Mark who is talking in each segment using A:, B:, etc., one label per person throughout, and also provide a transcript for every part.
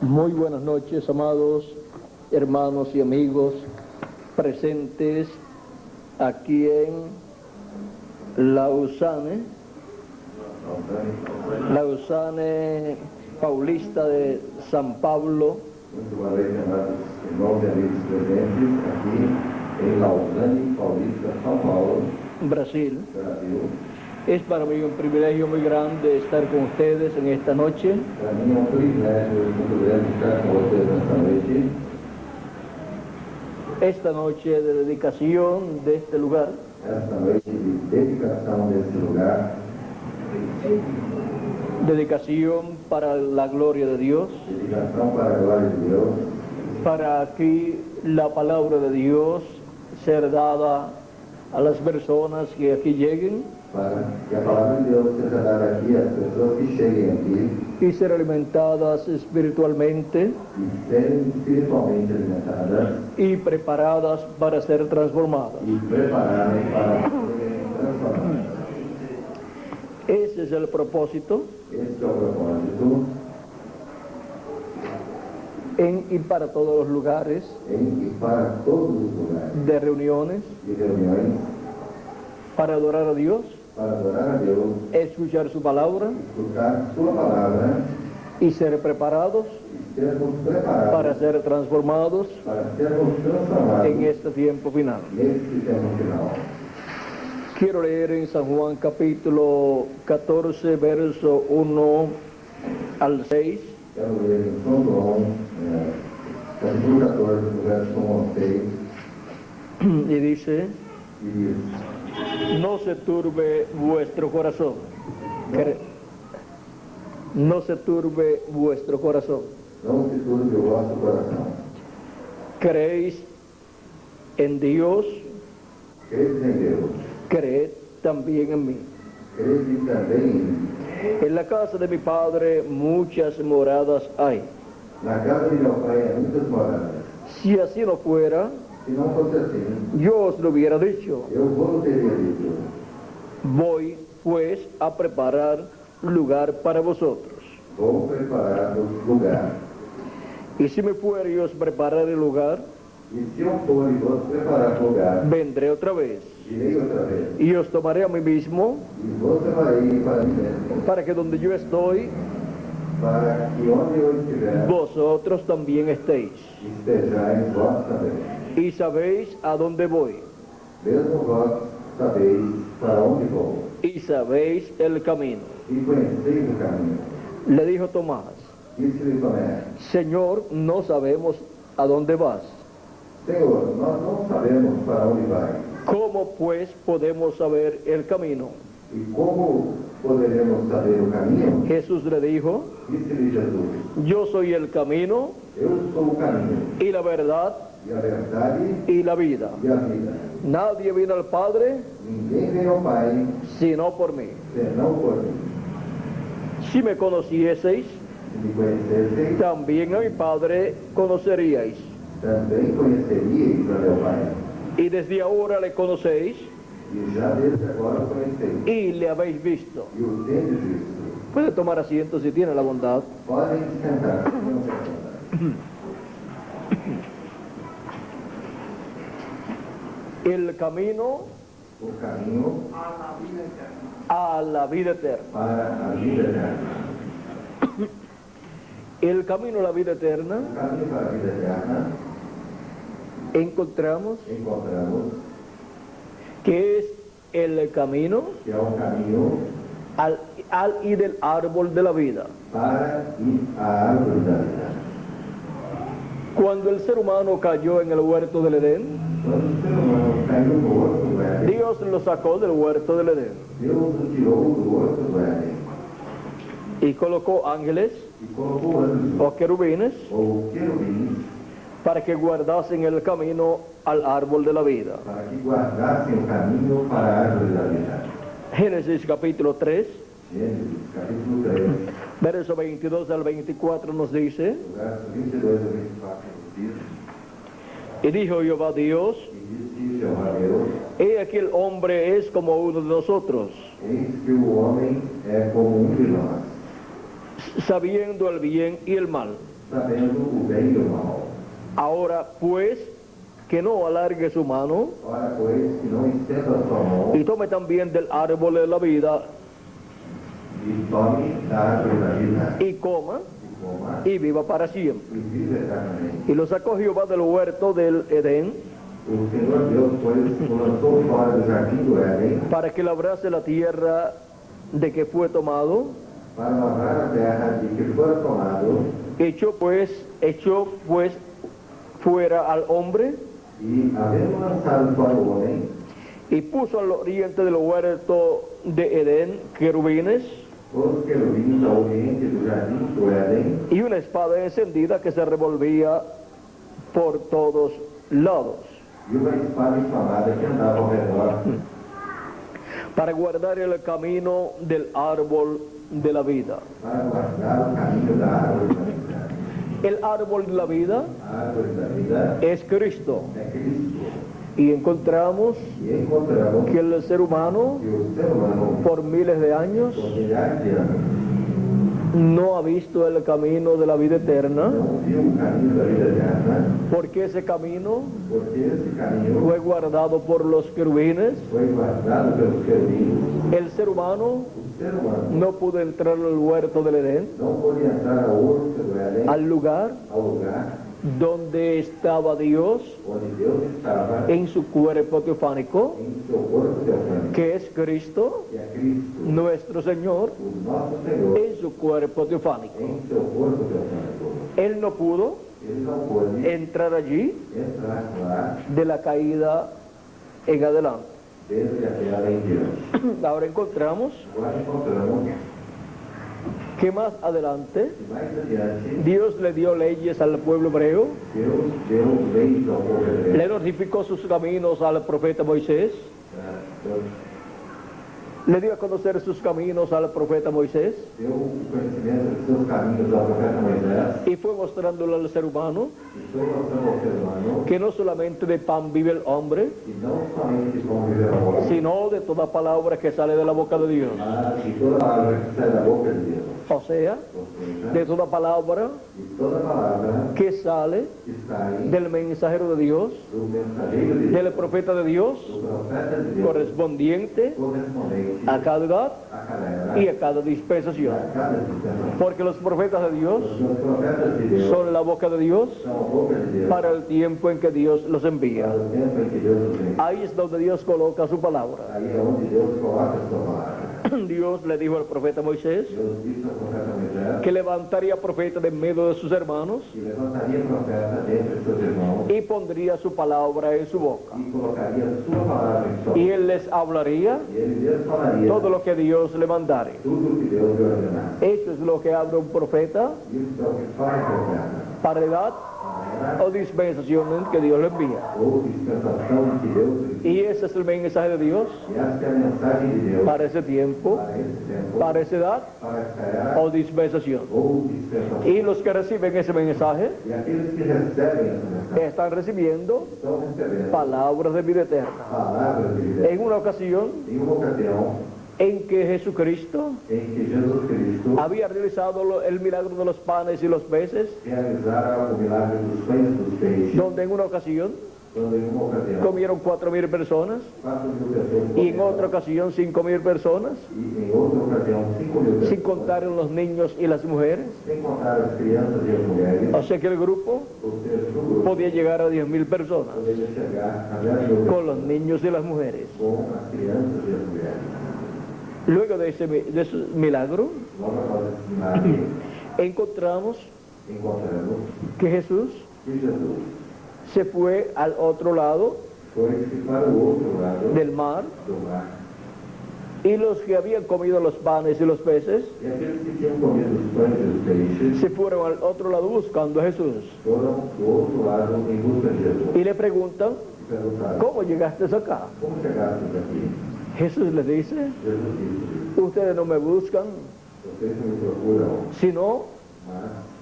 A: Muy buenas noches, amados hermanos y amigos presentes aquí en Lausanne Paulista de San Pablo.
B: Muito boa noite, amados irmãos e amigos presentes aqui em Lausanne, Paulista, São Paulo,
A: Brasil.
B: Brasil.
A: Es para mí un privilegio muy grande estar con ustedes en esta noche.
B: Para mim é um privilégio muito grande estar com vocês nesta noite.
A: Esta noche de dedicación de este lugar.
B: Esta noite de dedicação deste lugar.
A: Dedicación para la gloria de Dios.
B: Dedicação para a glória de Deus.
A: Para aquí la palabra de Dios ser dada a las personas que aquí lleguen.
B: Para que a palavra de Deus seja dada aqui às pessoas que cheguem aqui
A: Y ser alimentadas espiritualmente
B: e serem espiritualmente alimentadas
A: y preparadas para ser transformadas.
B: e preparadas para serem transformadas.
A: Ese es el propósito
B: Este é o propósito
A: en y para todos los lugares
B: em e para todos os lugares
A: de reuniones,
B: de reuniões,
A: para adorar a Dios,
B: para adorar a Deus,
A: escuchar su palabra
B: escutar sua palavra
A: y ser preparados
B: e sermos preparados
A: para ser transformados
B: para sermos transformados
A: en este tiempo final.
B: neste tempo final.
A: Quiero leer en San Juan capítulo 14, verso 1 al 6.
B: Quero ler em São João, capítulo 14, do verso 1 ao 6,
A: Y dice:
B: e diz:
A: no se turbe vuestro corazón. No se turbe vuestro corazón.
B: Não se turbe o vosso coração.
A: Creéis en Dios,
B: Credes em Deus,
A: creed también en mí.
B: crede também em mim.
A: En la casa de mi Padre muchas moradas hay.
B: Na casa de meu Pai há muitas moradas.
A: Si así no fuera,
B: Se não fosse assim,
A: yo os lo hubiera dicho.
B: eu vos teria dito:
A: Voy pues a preparar lugar para vosotros.
B: vou preparar-vos lugar.
A: Y si me fuere y os preparar el lugar,
B: E se eu for e vos preparar lugar,
A: vendré otra vez
B: irei outra vez,
A: y os tomaré a mí mismo,
B: e vos levarei para mim mesmo,
A: para que donde yo estoy,
B: para que onde eu estiver,
A: vosotros también estéis.
B: estejais vós também.
A: Y sabéis a dónde voy,
B: Mesmo vós sabeis para onde vou,
A: y sabéis el camino.
B: e conheceis o caminho.
A: Le dijo Tomás:
B: Disse-lhe Tomé:
A: Señor, no sabemos a dónde vas.
B: Senhor, nós não sabemos para onde vai,
A: ¿Cómo pues podemos saber el camino?
B: e como poderemos saber o caminho?
A: Jesús le dijo:
B: Disse-lhe Jesus:
A: yo soy el camino
B: Eu sou o caminho,
A: y la verdad
B: e a verdade
A: y la vida.
B: e a vida.
A: Nadie vino al Padre
B: Ninguém vem ao Pai
A: sino por mí.
B: senão por mim.
A: Si me conocieseis,
B: Se me conhecesseis,
A: también a mi Padre conoceríais.
B: também conheceríeis a meu Pai.
A: Y desde ahora le conocéis
B: E já desde agora o conheceis.
A: y le habéis visto.
B: E o tendes visto.
A: Puede tomar asiento si tiene la bondad.
B: Podem sentar.
A: El camino
B: O caminho
A: a la vida eterna.
B: para a vida eterna.
A: El camino a la vida eterna
B: O caminho para a vida eterna,
A: encontramos
B: encontramos
A: que es el camino
B: que é o caminho
A: al y del árbol de la vida.
B: para ir à árvore da vida.
A: Cuando el ser humano cayó en el huerto del Edén,
B: Quando o ser humano caiu no horto do Éden,
A: Dios lo sacó del huerto del Edén
B: Deus o tirou do horto do Éden
A: y colocó ángeles
B: e colocou anjos
A: o querubines
B: ou querubins
A: para que guardasen el camino al árbol de la vida.
B: para que guardassem o caminho para a árvore da vida.
A: Génesis capítulo 3,
B: Gênesis, capítulo 3,
A: verso 22 al 24 nos dice:
B: do verso 22 a 24, nos diz:
A: y dijo Jehová Dios,
B: E disse Jeová Deus:
A: he aquí el hombre es como uno de nosotros,
B: Eis que o homem é como de nós,
A: sabiendo el bien y el mal.
B: sabendo o bem e o mal.
A: Ahora pues, que no alargue su mano
B: Ora, pois, que não estenda a sua mão
A: y tome también del árbol de la vida
B: e tome da árvore da vida
A: y coma
B: e coma
A: y viva para siempre.
B: e vive eternamente.
A: Y lo sacó Jehová del huerto del Edén
B: O Senhor Deus, pois, o lançou fora do jardim do Éden
A: para que labrase la tierra de que fue tomado.
B: para lavrar a terra de que fora tomado
A: Echó pues fuera al hombre
B: e, havendo lançado fora o homem,
A: y puso al oriente del huerto de Edén querubines
B: os querubins ao oriente do jardim do Éden
A: y una espada encendida que se revolvía por todos lados
B: e uma espada inflamada que andava ao redor
A: para guardar el camino del árbol de la vida.
B: para guardar o caminho da árvore da vida.
A: El árbol de la vida
B: A árvore da vida
A: es Cristo
B: é Cristo.
A: y encontramos
B: E encontramos
A: que el ser humano
B: que o ser humano,
A: por miles de años
B: por milhares de anos,
A: no ha visto el camino de la vida eterna,
B: não viu o caminho da vida eterna,
A: porque ese camino
B: porque esse caminho
A: fue guardado por los querubines.
B: foi guardado pelos querubins.
A: El ser humano
B: O ser humano
A: no pudo entrar al huerto del Edén,
B: não podia entrar ao horto do Éden,
A: al lugar
B: ao lugar
A: donde estaba Dios
B: onde Deus estava
A: en su cuerpo teofánico,
B: em seu corpo teofânico,
A: que es Cristo,
B: que é Cristo,
A: nuestro Señor,
B: o nosso Senhor,
A: en su cuerpo teofánico.
B: em seu corpo teofânico.
A: Él no pudo
B: Ele não pôde
A: entrar allí
B: entrar lá
A: de la caída en adelante.
B: desde a queda em diante.
A: Ahora encontramos
B: Agora encontramos
A: que más adelante
B: que mais adiante
A: Dios le dio leyes al pueblo hebreo,
B: Deus deu leis ao povo hebreu.
A: le notificó sus caminos al profeta Moisés,
B: Deus
A: le dio a conocer sus caminos al profeta Moisés
B: deu o conhecimento de seus caminhos ao profeta Moisés
A: y fue mostrándole al ser humano
B: e foi mostrando ao ser humano
A: que no solamente de pan vive el hombre,
B: que não somente como viver a homem,
A: sino de toda palabra que sale de la boca de Dios.
B: mas de toda palavra que sai da boca de Deus.
A: O sea,
B: Ou seja,
A: de toda palabra
B: de toda palavra
A: que sale
B: que sai
A: del mensajero de Dios,
B: do mensageiro de
A: del
B: Deus,
A: profeta de Dios,
B: do profeta de Deus,
A: correspondiente
B: correspondente
A: a cada edad
B: a cada era
A: y a cada
B: e
A: dispensación.
B: a cada dispensação.
A: Porque los profetas de Dios
B: Os profetas de Deus
A: son la boca de Dios
B: são a boca de Deus
A: para el tiempo en que Dios los envía.
B: para o tempo em que Deus os envia.
A: Ahí es donde Dios coloca su palabra.
B: Aí é onde Deus coloca a sua palavra.
A: Dios le dijo al profeta Moisés
B: Deus disse ao profeta Moisés
A: que levantaría profeta de en medio de sus hermanos
B: que levantaria profeta dentre seus irmãos
A: y pondría su palabra en su boca.
B: e colocaria a sua palavra em sua
A: Y
B: boca.
A: él les hablaría
B: E ele lhes falaria
A: todo lo que Dios le mandare.
B: tudo o que Deus lhe ordenasse.
A: Eso es lo que abre un profeta
B: Isso é o que faz o profeta.
A: para edad
B: Para
A: o dispensación en que Dios le envía.
B: ou dispensação que Deus lhe
A: Y ese es el mensaje de Dios
B: E esta é a mensagem de Deus
A: para ese tiempo,
B: para esse tempo,
A: para esa edad
B: para esta era
A: o dispensación.
B: ou dispensação.
A: Y los que reciben ese mensaje
B: E aqueles que recebem essa mensagem
A: están recibiendo
B: estão recebendo
A: palabras de vida eterna.
B: palavras de vida.
A: En una ocasión
B: Em uma ocasião
A: en que Jesucristo
B: em que Jesus Cristo
A: había realizado el milagro de los panes y los peces,
B: realizara o milagre dos pães e dos peixes,
A: donde en una ocasión
B: quando em uma ocasião
A: comieron 4.000 personas
B: 4.000 pessoas
A: y en
B: comeram,
A: otra ocasión 5.000 personas,
B: e em outra ocasião 5.000 pessoas,
A: sin contar los niños y las mujeres.
B: sem contar as crianças e as mulheres,
A: O sea que el grupo
B: ou seja, o grupo
A: podía llegar a 10.000 personas
B: poderia chegar a 10.000
A: con los niños y las mujeres.
B: com as crianças e as mulheres.
A: Luego de ese milagro,
B: Logo após esse milagre,
A: encontramos
B: encontramos
A: que Jesús
B: que Jesus
A: se fue al otro lado
B: foi-se para o outro lado
A: del mar
B: do mar.
A: y los que habían comido los panes y los peces
B: E aqueles que tinham comido os pães e os peixes
A: se fueron al otro lado buscando a Jesús
B: foram do outro lado em busca de Jesus.
A: y le preguntan,
B: E perguntaram,
A: ¿cómo llegaste acá?
B: como chegaste aqui?
A: Jesús les dice,
B: Jesus disse,
A: ustedes no me buscan
B: vocês não me procuram,
A: sino
B: mas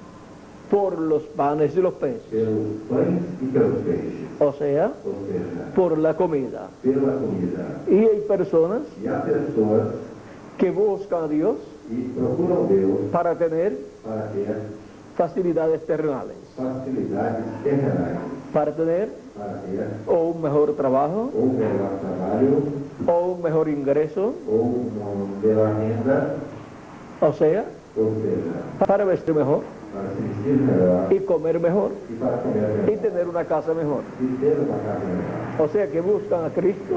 A: por los panes y los peces,
B: pelos pães e pelos peixes.
A: o sea,
B: Ou seja,
A: por la comida.
B: pela comida.
A: Y hay personas
B: E há pessoas
A: que buscan a Dios
B: que procuram Deus
A: para tener
B: para ter
A: facilidades terrenales,
B: facilidades terrenais,
A: para tener
B: para ter
A: o un mejor trabajo,
B: ou melhor trabalho,
A: o un mejor ingreso,
B: ou uma melhor renda,
A: o sea,
B: ou seja,
A: para vestir mejor
B: para se vestir melhor
A: y comer mejor
B: e para comer
A: y
B: melhor
A: tener una casa mejor.
B: e ter uma casa melhor.
A: O sea que buscan a Cristo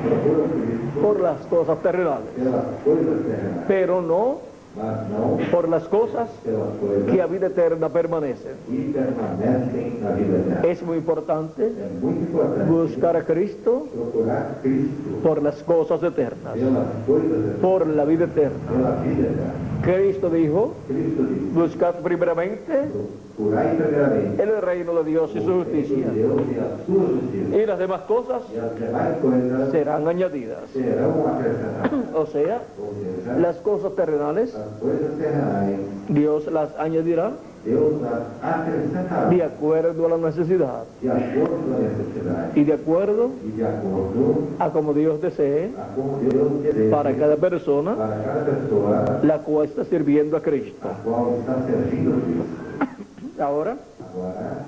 B: Procuram Cristo
A: por las cosas terrenales,
B: pelas coisas terrenais,
A: pero no
B: mas não
A: por las cosas
B: pelas
A: que a
B: coisas
A: vida eterna permanecen.
B: que permanecem na vida eterna.
A: Es muy importante
B: É muito importante
A: buscar a Cristo
B: procurar Cristo
A: por las cosas eternas,
B: pelas coisas eternas,
A: por la vida eterna.
B: pela vida eterna.
A: Cristo dijo,
B: Cristo diz:
A: buscad primeramente
B: procurai primeiramente
A: el reino de Dios y su
B: o reino
A: justicia,
B: de Deus e a sua justiça,
A: y las demás cosas
B: e as demais coisas
A: serán añadidas.
B: serão acrescentadas.
A: O sea,
B: Ou seja,
A: las cosas terrenales,
B: as coisas terrenais,
A: Dios las añadirá
B: Deus as acrescentará
A: de acuerdo a la necesidad
B: de acordo com a necessidade
A: y de acuerdo
B: e de acordo
A: a como Dios desee
B: a como Deus deseja
A: para cada persona
B: para cada pessoa
A: la cual está sirviendo a Cristo.
B: a qual está servindo a Cristo.
A: Ahora,
B: Agora,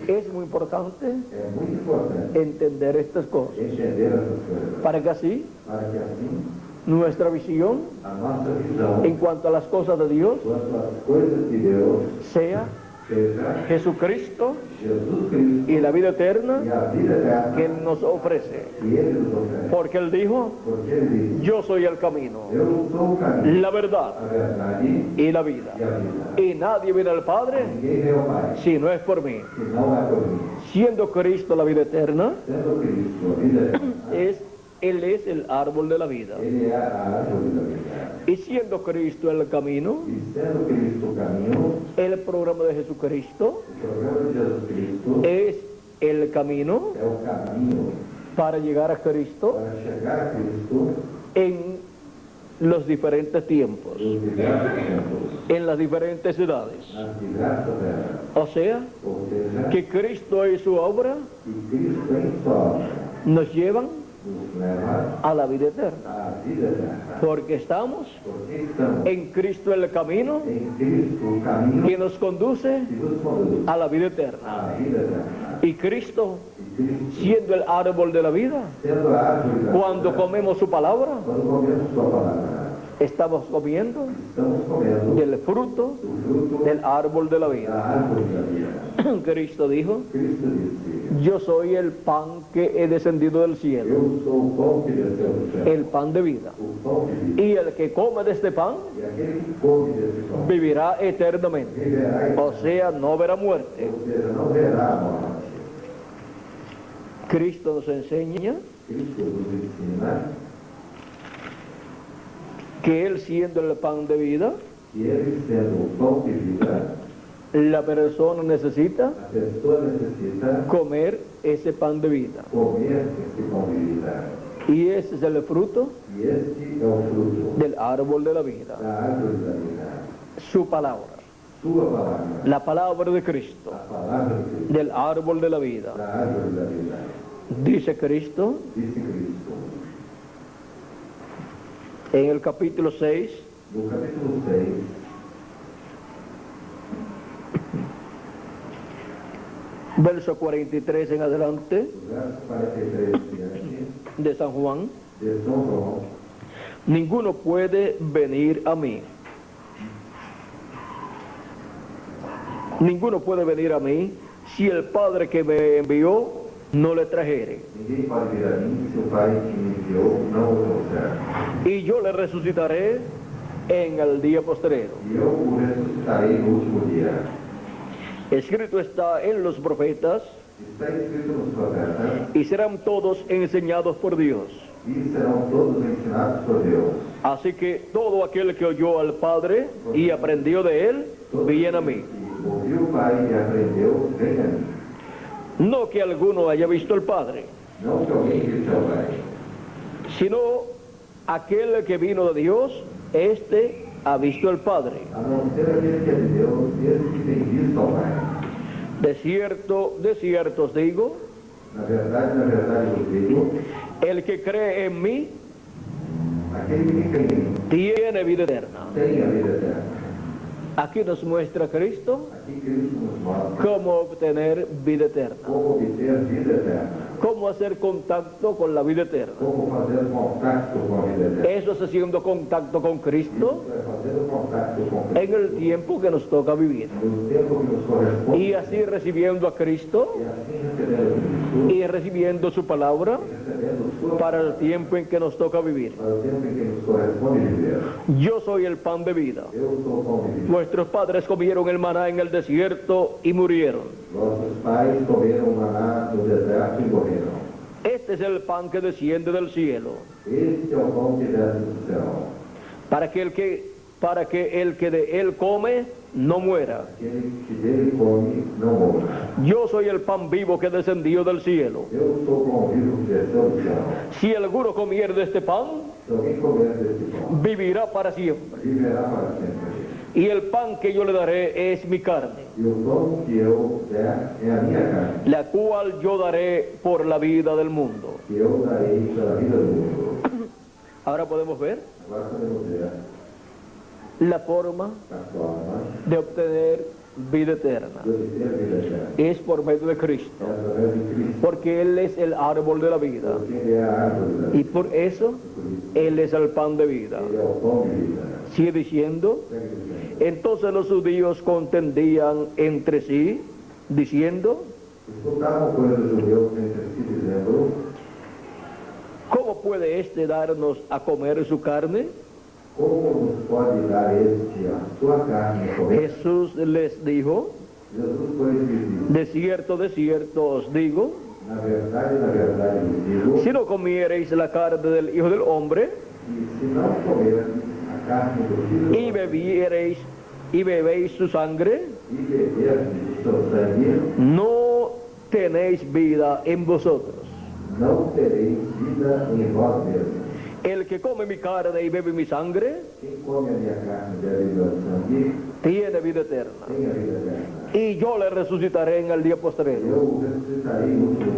A: es muy importante
B: é muito importante
A: entender estas cosas
B: entender essas coisas,
A: para que así
B: para que assim
A: nuestra visión
B: a nossa visão
A: en cuanto a las cosas de Dios
B: quanto às coisas de Deus
A: sea
B: seja
A: Jesucristo
B: Jesus Cristo
A: y la vida
B: e
A: eterna
B: a vida eterna
A: que Él nos ofrece.
B: que Ele nos oferece.
A: Porque Él dijo,
B: Porque Ele diz:
A: yo soy el camino,
B: eu sou o caminho,
A: la verdad
B: a verdade
A: y la vida.
B: e a vida.
A: Y nadie viene al Padre
B: Ninguém vê ao Pai
A: si no es por mí.
B: se não é por mim.
A: Siendo Cristo la vida eterna,
B: Sendo Cristo a vida eterna,
A: Él es el árbol de la vida.
B: Ele é a árvore da vida.
A: Y siendo Cristo el camino,
B: E sendo Cristo o caminho,
A: el programa de Jesucristo
B: o programa de Jesus Cristo
A: es el camino
B: é o caminho
A: para llegar a Cristo
B: para chegar a Cristo
A: en los diferentes tiempos,
B: nos diversos tempos,
A: en las diferentes edades.
B: nas diversas eras.
A: O sea,
B: Ou seja,
A: que Cristo y su obra
B: que Cristo em sua obra
A: nos llevan
B: nos leva
A: a la vida eterna,
B: à vida eterna.
A: porque estamos
B: Porque estamos
A: en Cristo el camino
B: em Cristo o caminho
A: que nos conduce
B: que nos conduz
A: a la vida eterna.
B: à vida eterna.
A: Y Cristo,
B: E Cristo,
A: siendo el árbol de la vida,
B: sendo a árvore da
A: cuando
B: vida,
A: comemos su palabra,
B: quando comemos sua palavra,
A: estamos comiendo
B: estamos comendo
A: del fruto
B: do fruto
A: del árbol de la
B: da
A: vida.
B: árvore da vida.
A: Cristo dijo,
B: Cristo disse:
A: yo soy el pan que he descendido del cielo,
B: eu sou o pão que desceu do céu,
A: el pan de vida.
B: o pão de vida.
A: Y el que come de este pan
B: E aquele que come desse pão
A: vivirá eternamente,
B: viverá,
A: o sea, no verá muerte.
B: ou seja, não verá a morte.
A: Cristo nos enseña
B: Cristo nos ensina
A: que Él siendo el pan de vida,
B: que ele sendo o pão de vida,
A: la persona necesita
B: a pessoa necessita
A: comer ese pan de vida.
B: comer esse pão de vida.
A: Y ese es el fruto
B: E este é o fruto
A: del árbol de la vida,
B: da árvore da vida.
A: su palabra,
B: Sua palavra,
A: la palabra de Cristo,
B: a palavra de Cristo,
A: del árbol de la vida.
B: da árvore da vida.
A: Dice Cristo
B: Disse Cristo.
A: en el capítulo 6,
B: No capítulo 6,
A: verso 43 en adelante
B: do verso 43 diante,
A: de San Juan,
B: de São João:
A: ninguno puede venir a mí. Ninguno puede venir a mí si el Padre que me envió no le trajere.
B: ninguém pode vir a mim se o Pai que me enviou não o trouxer.
A: Y yo le resucitaré en el día postrero.
B: E eu o ressuscitarei no último dia.
A: Escrito está en los profetas,
B: Está escrito nos profetas,
A: y serán todos enseñados por Dios.
B: e serão todos ensinados por Deus.
A: Así que todo aquel que oyó al Padre y aprendió de él, viene a mí.
B: E ouviu o Pai e aprendeu, vem a mim.
A: No que alguno haya visto al Padre,
B: Não que alguém visse ao Pai,
A: sino aquel que vino de Dios, este ha visto al Padre.
B: a não ser aquele que é de Deus, esse que tem visto ao Pai.
A: De cierto os digo,
B: Na verdade vos digo,
A: el que cree en mí
B: aquele que crê em mim
A: tiene vida eterna.
B: tem a vida eterna.
A: Aquí nos muestra Cristo
B: Aqui Cristo nos mostra
A: cómo obtener vida eterna,
B: como obter vida eterna,
A: cómo hacer contacto con la vida eterna.
B: como fazer contacto com a vida eterna.
A: Eso es haciendo contacto con Cristo
B: Isso é fazendo contacto com Cristo
A: en el tiempo que nos toca vivir.
B: no tempo que nos corresponde.
A: Y así recibiendo a Cristo
B: E assim recebendo Cristo,
A: y recibiendo su palabra
B: recebendo sua
A: para el tiempo en que nos toca vivir.
B: para o tempo em que nos corresponde viver.
A: Yo soy el pan de vida.
B: Eu sou o pão de vida.
A: Nuestros padres comieron el maná en el desierto y murieron.
B: Nossos pais comeram maná no deserto e morreram.
A: Este es el pan que desciende del cielo,
B: Este é o pão que desce do céu,
A: para que el que de él come no muera.
B: aquele que dele come não morra.
A: Yo soy el pan vivo que descendió del cielo.
B: Eu sou o pão vivo que desceu do céu.
A: Si alguno comiere de este pan,
B: Se alguém comer desse pão,
A: vivirá para siempre.
B: viverá para sempre.
A: Y el pan que yo le daré es mi carne,
B: E o pão que eu der é a minha carne,
A: la cual yo daré por la vida del mundo.
B: que eu darei pela vida do mundo.
A: Ahora podemos ver
B: Agora podemos ver
A: la forma
B: a forma
A: de obtener vida eterna.
B: de obter vida eterna.
A: Es por medio de
B: É
A: Cristo,
B: através de Cristo,
A: porque Él es el árbol de la vida.
B: porque Ele é a árvore da vida.
A: Y por eso
B: Por isso,
A: Él es el pan de vida.
B: Ele é o pão de vida.
A: Sigue diciendo,
B: Segue dizendo.
A: entonces los judíos contendían entre sí, diciendo,
B: Escutavam, pois, os judeus entre si, dizendo:
A: ¿cómo puede éste darnos a comer su carne?
B: como nos pode dar este a sua carne a comer?
A: Jesús les dijo,
B: Jesus, pois, lhes disse:
A: de cierto os digo,
B: na verdade lhes digo,
A: si no comiereis la carne del Hijo del Hombre
B: que se não comerdes a carne do Filho
A: y bebiereis y bebéis su sangre,
B: e beberdes seu sangue,
A: no tenéis vida en vosotros.
B: não tereis vida em vós mesmos.
A: El que come mi carne y bebe mi sangre,
B: Quem come a minha carne e bebe meu sangue,
A: tiene vida eterna.
B: tem a vida eterna.
A: Y yo le resucitaré en el día postrero.
B: Eu o ressuscitarei no último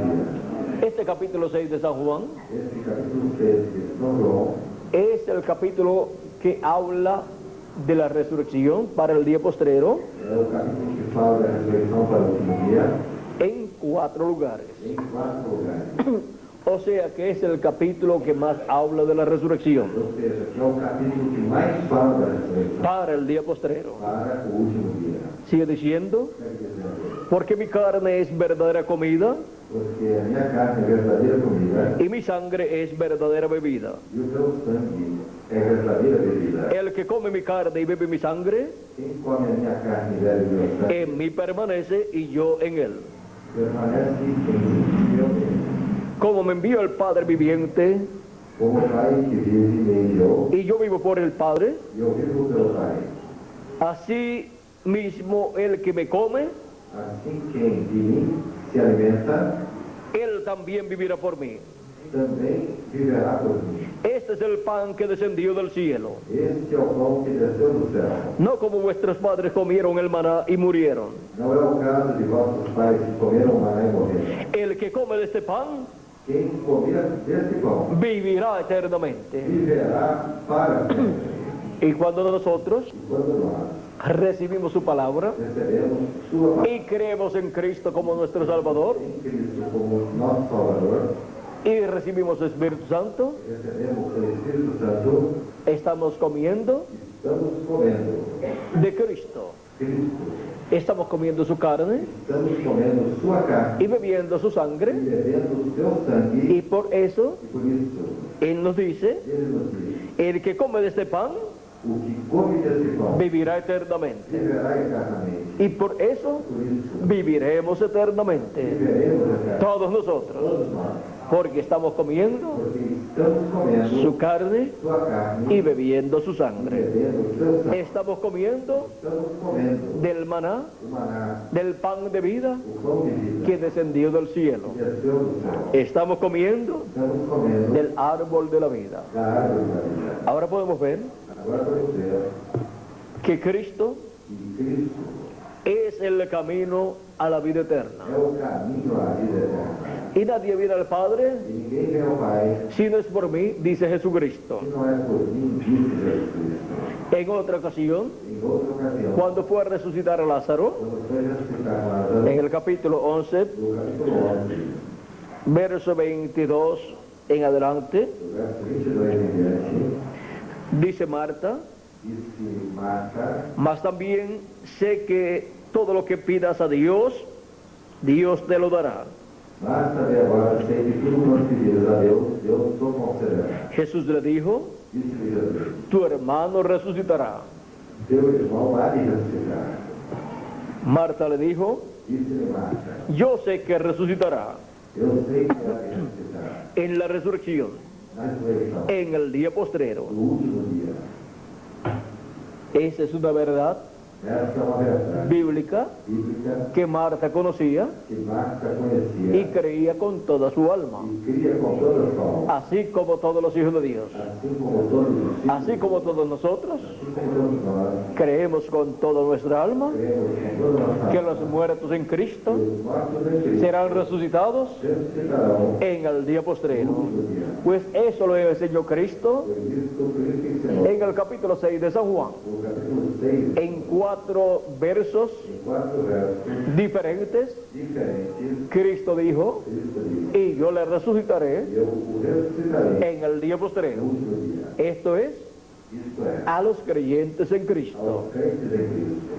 B: dia.
A: Este capítulo 6 de San Juan
B: Este capítulo 6 de São João
A: es el capítulo que habla de la resurrección para el día postrero
B: é o capítulo que fala da ressurreição para o último dia,
A: en 4 lugares.
B: em 4 lugares.
A: O sea que es el capítulo que más habla de la resurrección
B: Ou seja, que é o capítulo que mais fala da ressurreição
A: para el día postrero.
B: para o último dia.
A: Sigue diciendo,
B: Segue dizendo,
A: porque mi carne es verdadera comida
B: porque a minha carne é verdadeira comida
A: y mi sangre es verdadera bebida.
B: e o meu sangue é verdadeira bebida.
A: El que come mi carne y bebe mi sangre,
B: Quem come a minha carne e bebe meu sangue
A: en mí permanece y yo en él.
B: permanece em mim e eu nele.
A: Como me envió el Padre viviente
B: Como o Pai que vive me enviou,
A: y yo vivo por el Padre,
B: e eu vivo pelo Pai.
A: así mismo el que me come,
B: Assim quem de mim se alimenta,
A: él también vivirá por mí.
B: também viverá por mim.
A: Este es el pan que descendió del cielo,
B: Este é o pão que desceu do céu.
A: no como vuestros padres comieron el maná y murieron.
B: Não é o caso de vossos pais que comeram maná e morreram.
A: El que come de este pan
B: Quem comer deste pão
A: vivirá eternamente.
B: viverá para sempre.
A: Y cuando nosotros
B: E quando nós
A: recibimos su palabra
B: recebemos sua palavra
A: y creemos en Cristo como nuestro Salvador
B: em Cristo como nosso Salvador,
A: y recibimos el Espíritu Santo,
B: recebemos o Espírito Santo,
A: estamos comiendo
B: estamos comendo
A: de Cristo.
B: Cristo,
A: Estamos comiendo su carne
B: estamos comendo sua carne
A: y bebiendo su
B: e
A: sangre,
B: bebendo o seu sangue,
A: y por eso
B: e por isso
A: Él nos dice,
B: ele nos diz:
A: el que come de este pan
B: o que come desse pão
A: vivirá eternamente.
B: viverá eternamente.
A: Y por eso
B: Por isso
A: viviremos eternamente.
B: viveremos eternamente.
A: Todos nosotros.
B: Todos nós,
A: Porque estamos comiendo
B: porque estamos comendo
A: su carne
B: sua carne
A: y bebiendo su
B: e
A: sangre.
B: bebendo o seu sangue.
A: Estamos comiendo
B: Estamos comendo
A: del maná,
B: o maná,
A: del pan de vida
B: o pão de vida
A: que descendió del cielo.
B: que desceu do céu.
A: Estamos comiendo
B: Estamos comendo
A: del árbol de la vida.
B: da árvore da vida.
A: Ahora podemos ver
B: Agora podemos ver
A: que Cristo
B: que Cristo
A: es el camino a la vida eterna.
B: é o caminho à vida eterna.
A: Y nadie viene al Padre
B: e ninguém vem ao Pai
A: si no es por mí, dice Jesucristo.
B: se não é por mim, disse Jesus Cristo.
A: En otra ocasión,
B: Em outra ocasião,
A: cuando fue a resucitar a Lázaro,
B: quando foi ressuscitar Lázaro,
A: en el capítulo 11,
B: no capítulo 11,
A: verso 22 en adelante,
B: do verso 22 em diante,
A: dice Marta,
B: disse Marta:
A: mas también sé que todo lo que pidas a Dios, Dios te lo dará.
B: Marta, de agora sei que tudo quanto pedires a Deus, Deus te concederá.
A: Jesús le dijo,
B: Disse-lhe Jesus:
A: tu hermano resucitará.
B: teu irmão há de ressuscitar.
A: Marta le dijo,
B: Disse-lhe Marta:
A: yo sé que resucitará
B: eu sei que há de ressuscitar
A: en la resurrección,
B: na ressurreição,
A: en el día postrero.
B: no último dia.
A: Esa es una verdad
B: Essa é uma verdade
A: bíblica
B: bíblica
A: que Marta conocía
B: que Marta
A: y
B: conhecia
A: creía con toda su alma,
B: e cria com toda a sua alma,
A: así como todos los hijos de Dios,
B: assim como todos os filhos,
A: así como todos nosotros
B: assim como todos nós,
A: creemos con toda nuestra alma
B: cremos com toda a nossa
A: que
B: alma,
A: los muertos en Cristo
B: que os mortos em Cristo
A: serán resucitados
B: ressuscitarão
A: en el día
B: no
A: postrero.
B: último dia.
A: Pues eso lo enseñó Cristo
B: Foi isso que Cristo ensinou
A: en el capítulo 6 de San Juan,
B: no capítulo 6,
A: en 4 versos
B: em 4 versos
A: diferentes.
B: diferentes.
A: Cristo dijo,
B: Cristo diz:
A: y yo le resucitaré
B: eu o ressuscitarei
A: en el día
B: no
A: postrero.
B: último dia.
A: Esto es
B: Isto é,
A: a los creyentes en Cristo.
B: aos crentes em Cristo.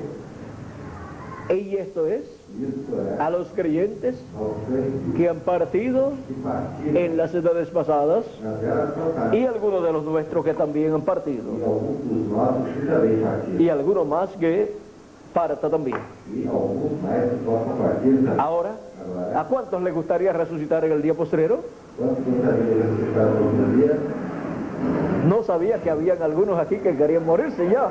A: Y esto es
B: Isto é,
A: a los creyentes
B: aos crentes
A: que han partido
B: que partiram
A: en las edades pasadas
B: nas eras passadas
A: y algunos de los nuestros que también han
B: e
A: partido.
B: alguns dos nossos que também partiram.
A: Y algunos más que parta también.
B: E alguns mais que possam partir também.
A: Ahora, ¿a
B: Agora,
A: cuántos les gustaría resucitar en el día postrero?
B: quantos gostariam de ressuscitar no último dia?
A: No sabía que habían algunos aquí que querían morirse ya.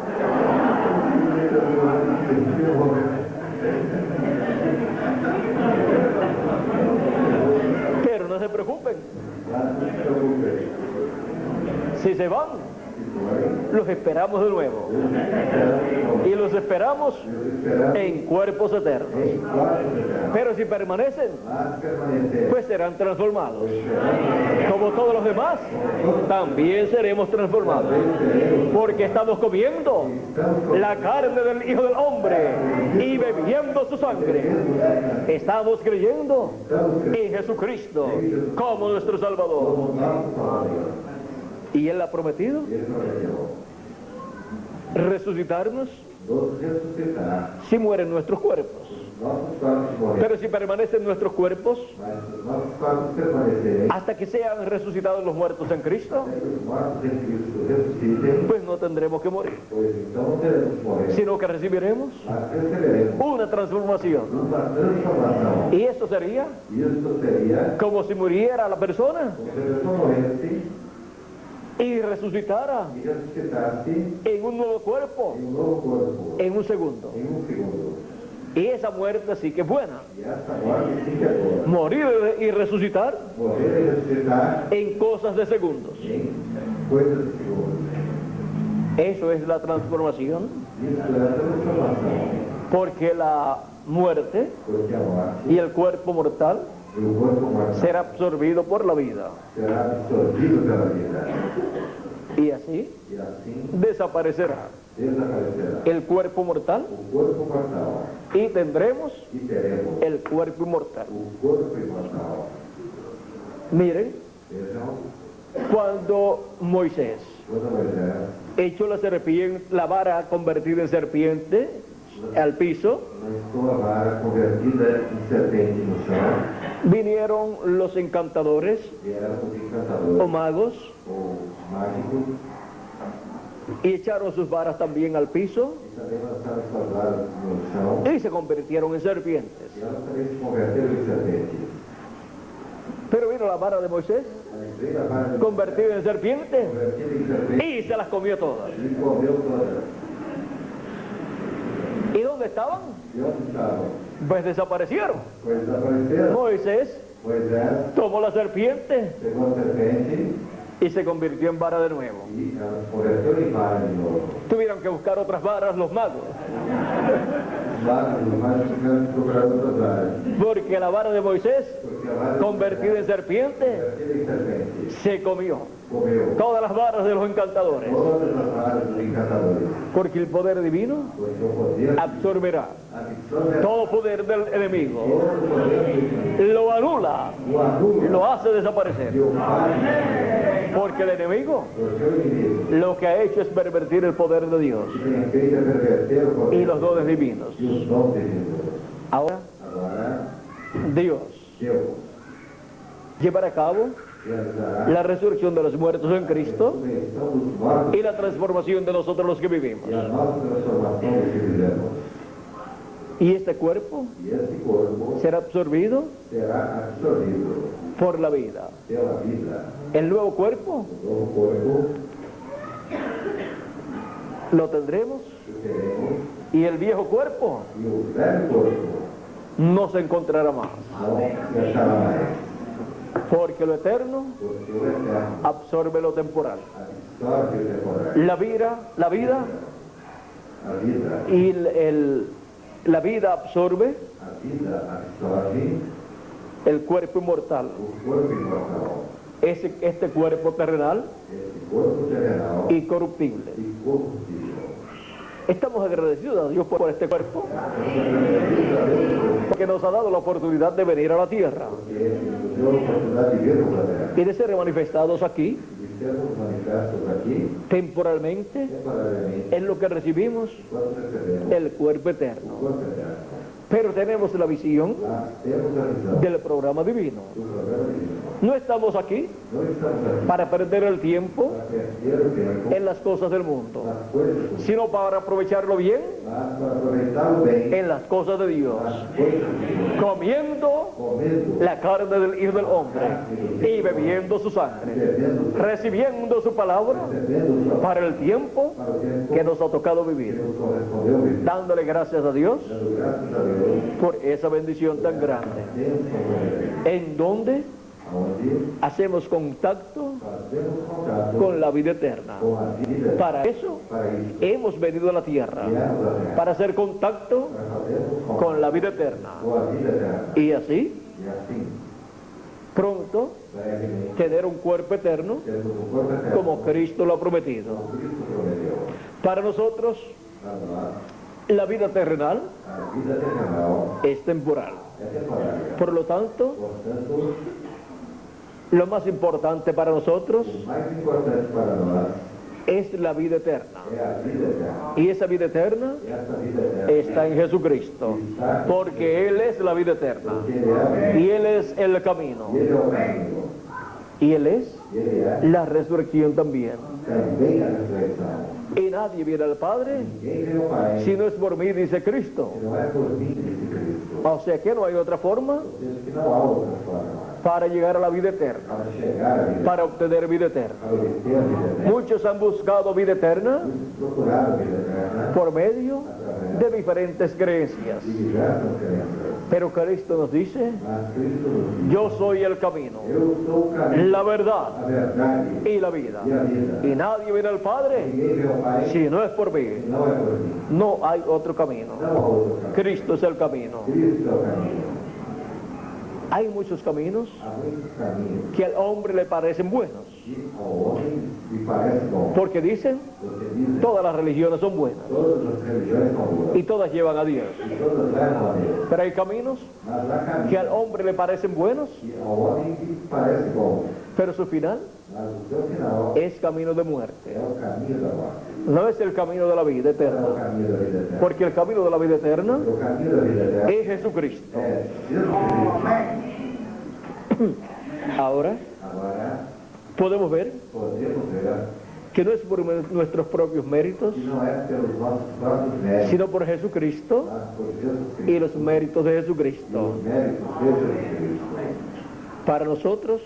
A: Pero no se preocupen,
B: Mas não se preocupe.
A: si se van,
B: Se forem,
A: los esperamos de nuevo.
B: esperamos
A: Y los esperamos en cuerpos eternos.
B: em quatro eternos.
A: Pero si permanecen,
B: Mas permanecer,
A: pues serán transformados. Como todos los demás, también seremos transformados. Porque estamos comiendo la carne del Hijo del Hombre y bebiendo su sangre. Estamos creyendo en Jesucristo como nuestro Salvador.
B: como nosso Salvador.
A: Y Él ha prometido
B: Ele prometeu
A: resucitarnos
B: nos ressuscitar.
A: si mueren nuestros cuerpos.
B: Nossos corpos morrerão,
A: Pero si permanecen nuestros cuerpos,
B: mas os nossos corpos permanecerem.
A: hasta que sean resucitados los muertos en Cristo,
B: Até que os mortos em Cristo ressuscitem,
A: pues no tendremos que morir,
B: pois então não teremos morrer,
A: sino que recibiremos
B: mas receberemos
A: una transformación.
B: uma transformação.
A: Y eso sería
B: Isso seria
A: como si muriera la persona
B: como se a pessoa morresse
A: y resucitara
B: e ressuscitasse
A: en un nuevo cuerpo
B: em novo corpo,
A: en un segundo.
B: em segundo.
A: Y esa muerte sí que es buena.
B: E essa morte sim que é boa.
A: Morir y resucitar
B: Morrer e ressuscitar
A: en cosas de segundos.
B: em coisas de segundo.
A: Eso es la transformación,
B: Isso é a transformação.
A: porque la muerte
B: Porque a morte
A: y el cuerpo mortal
B: e o corpo mortal
A: será absorbido por la vida.
B: será absorvido pela vida.
A: Y así
B: E assim
A: desaparecerá
B: desaparecerá
A: el cuerpo mortal
B: o corpo mortal
A: y tendremos
B: e teremos
A: el cuerpo inmortal.
B: o corpo imortal.
A: Miren,
B: Vejam,
A: cuando Moisés
B: quando Moisés
A: echó la vara convertida en serpiente al piso,
B: lançou a vara convertida em serpente no chão,
A: vinieron los encantadores
B: vieram os
A: o
B: encantadores
A: magos
B: ou mágicos
A: y echaron sus varas también al piso
B: e também lançaram suas varas no chão
A: y se convirtieron en serpientes.
B: e elas também se converteram em serpentes.
A: Pero vino la vara de Moisés
B: Mas veio a vara de
A: convertida en serpiente
B: convertida em serpente
A: y se las comió todas.
B: e comeu todas.
A: ¿Y dónde estaban?
B: E onde estavam?
A: Pues desaparecieron.
B: Pois desapareceram.
A: Moisés
B: Moisés
A: tomó la serpiente
B: pegou a serpente
A: y se convirtió en vara de nuevo.
B: e ela se converteu em vara de novo.
A: Tuvieron que buscar otras varas los magos Porque la vara de Moisés, convertida en serpiente, se comió todas las varas de los encantadores. Porque el poder divino absorberá todo poder del enemigo, lo anula, lo hace desaparecer. Porque el enemigo lo que ha hecho es pervertir el poder de Dios y los dones divinos. Ahora, Dios llevará a cabo la resurrección de los muertos en Cristo y la transformación de nosotros los que vivimos. Y este cuerpo será absorbido por la vida. El nuevo cuerpo lo tendremos y el viejo cuerpo no se encontrará más. Porque lo eterno absorbe lo temporal. La vida y la vida absorbe el cuerpo inmortal. Este cuerpo terrenal y corruptible. Estamos agradecidos a Dios por este cuerpo, porque nos ha dado la oportunidad de venir a la tierra y de ser manifestados aquí temporalmente en lo que recibimos el cuerpo eterno. Pero tenemos la visión del programa divino. No estamos aquí para perder el tiempo en las cosas del mundo, sino para aprovecharlo bien en las cosas de Dios, comiendo la carne del Hijo del Hombre y bebiendo su sangre, recibiendo su palabra para el tiempo que nos ha tocado vivir, dándole gracias a Dios por esa bendición tan grande, en donde hacemos contacto con la vida eterna. Para eso hemos venido a la tierra, para hacer contacto con la vida eterna. Y así, pronto, tener un cuerpo eterno como Cristo lo ha prometido. Para nosotros, la vida terrenal es temporal. Por lo tanto, lo más importante para nosotros es la vida eterna. Y esa vida eterna está en Jesucristo, porque Él es la vida eterna. Y Él es el camino. Y Él es la resurrección también. Y nadie viene al Padre si no es por mí, dice Cristo. O sea que no hay otra forma para llegar a la vida eterna, para obtener vida eterna. Muchos han buscado vida eterna por medio de diferentes creencias. Pero Cristo nos dice: yo soy el camino, la verdad y la vida. Y nadie viene al Padre si no es por mí. No hay otro camino. Cristo es el camino. Hay muchos caminos que al hombre le parecen buenos, porque dicen todas las religiones son buenas y todas llevan a Dios. Pero hay caminos que al hombre le parecen buenos, pero su final es camino de muerte. No es el camino de la vida eterna, porque el camino de la vida eterna es Jesucristo. Ahora podemos ver que no es por nuestros propios méritos, sino por Jesucristo y los méritos de Jesucristo. Para nosotros,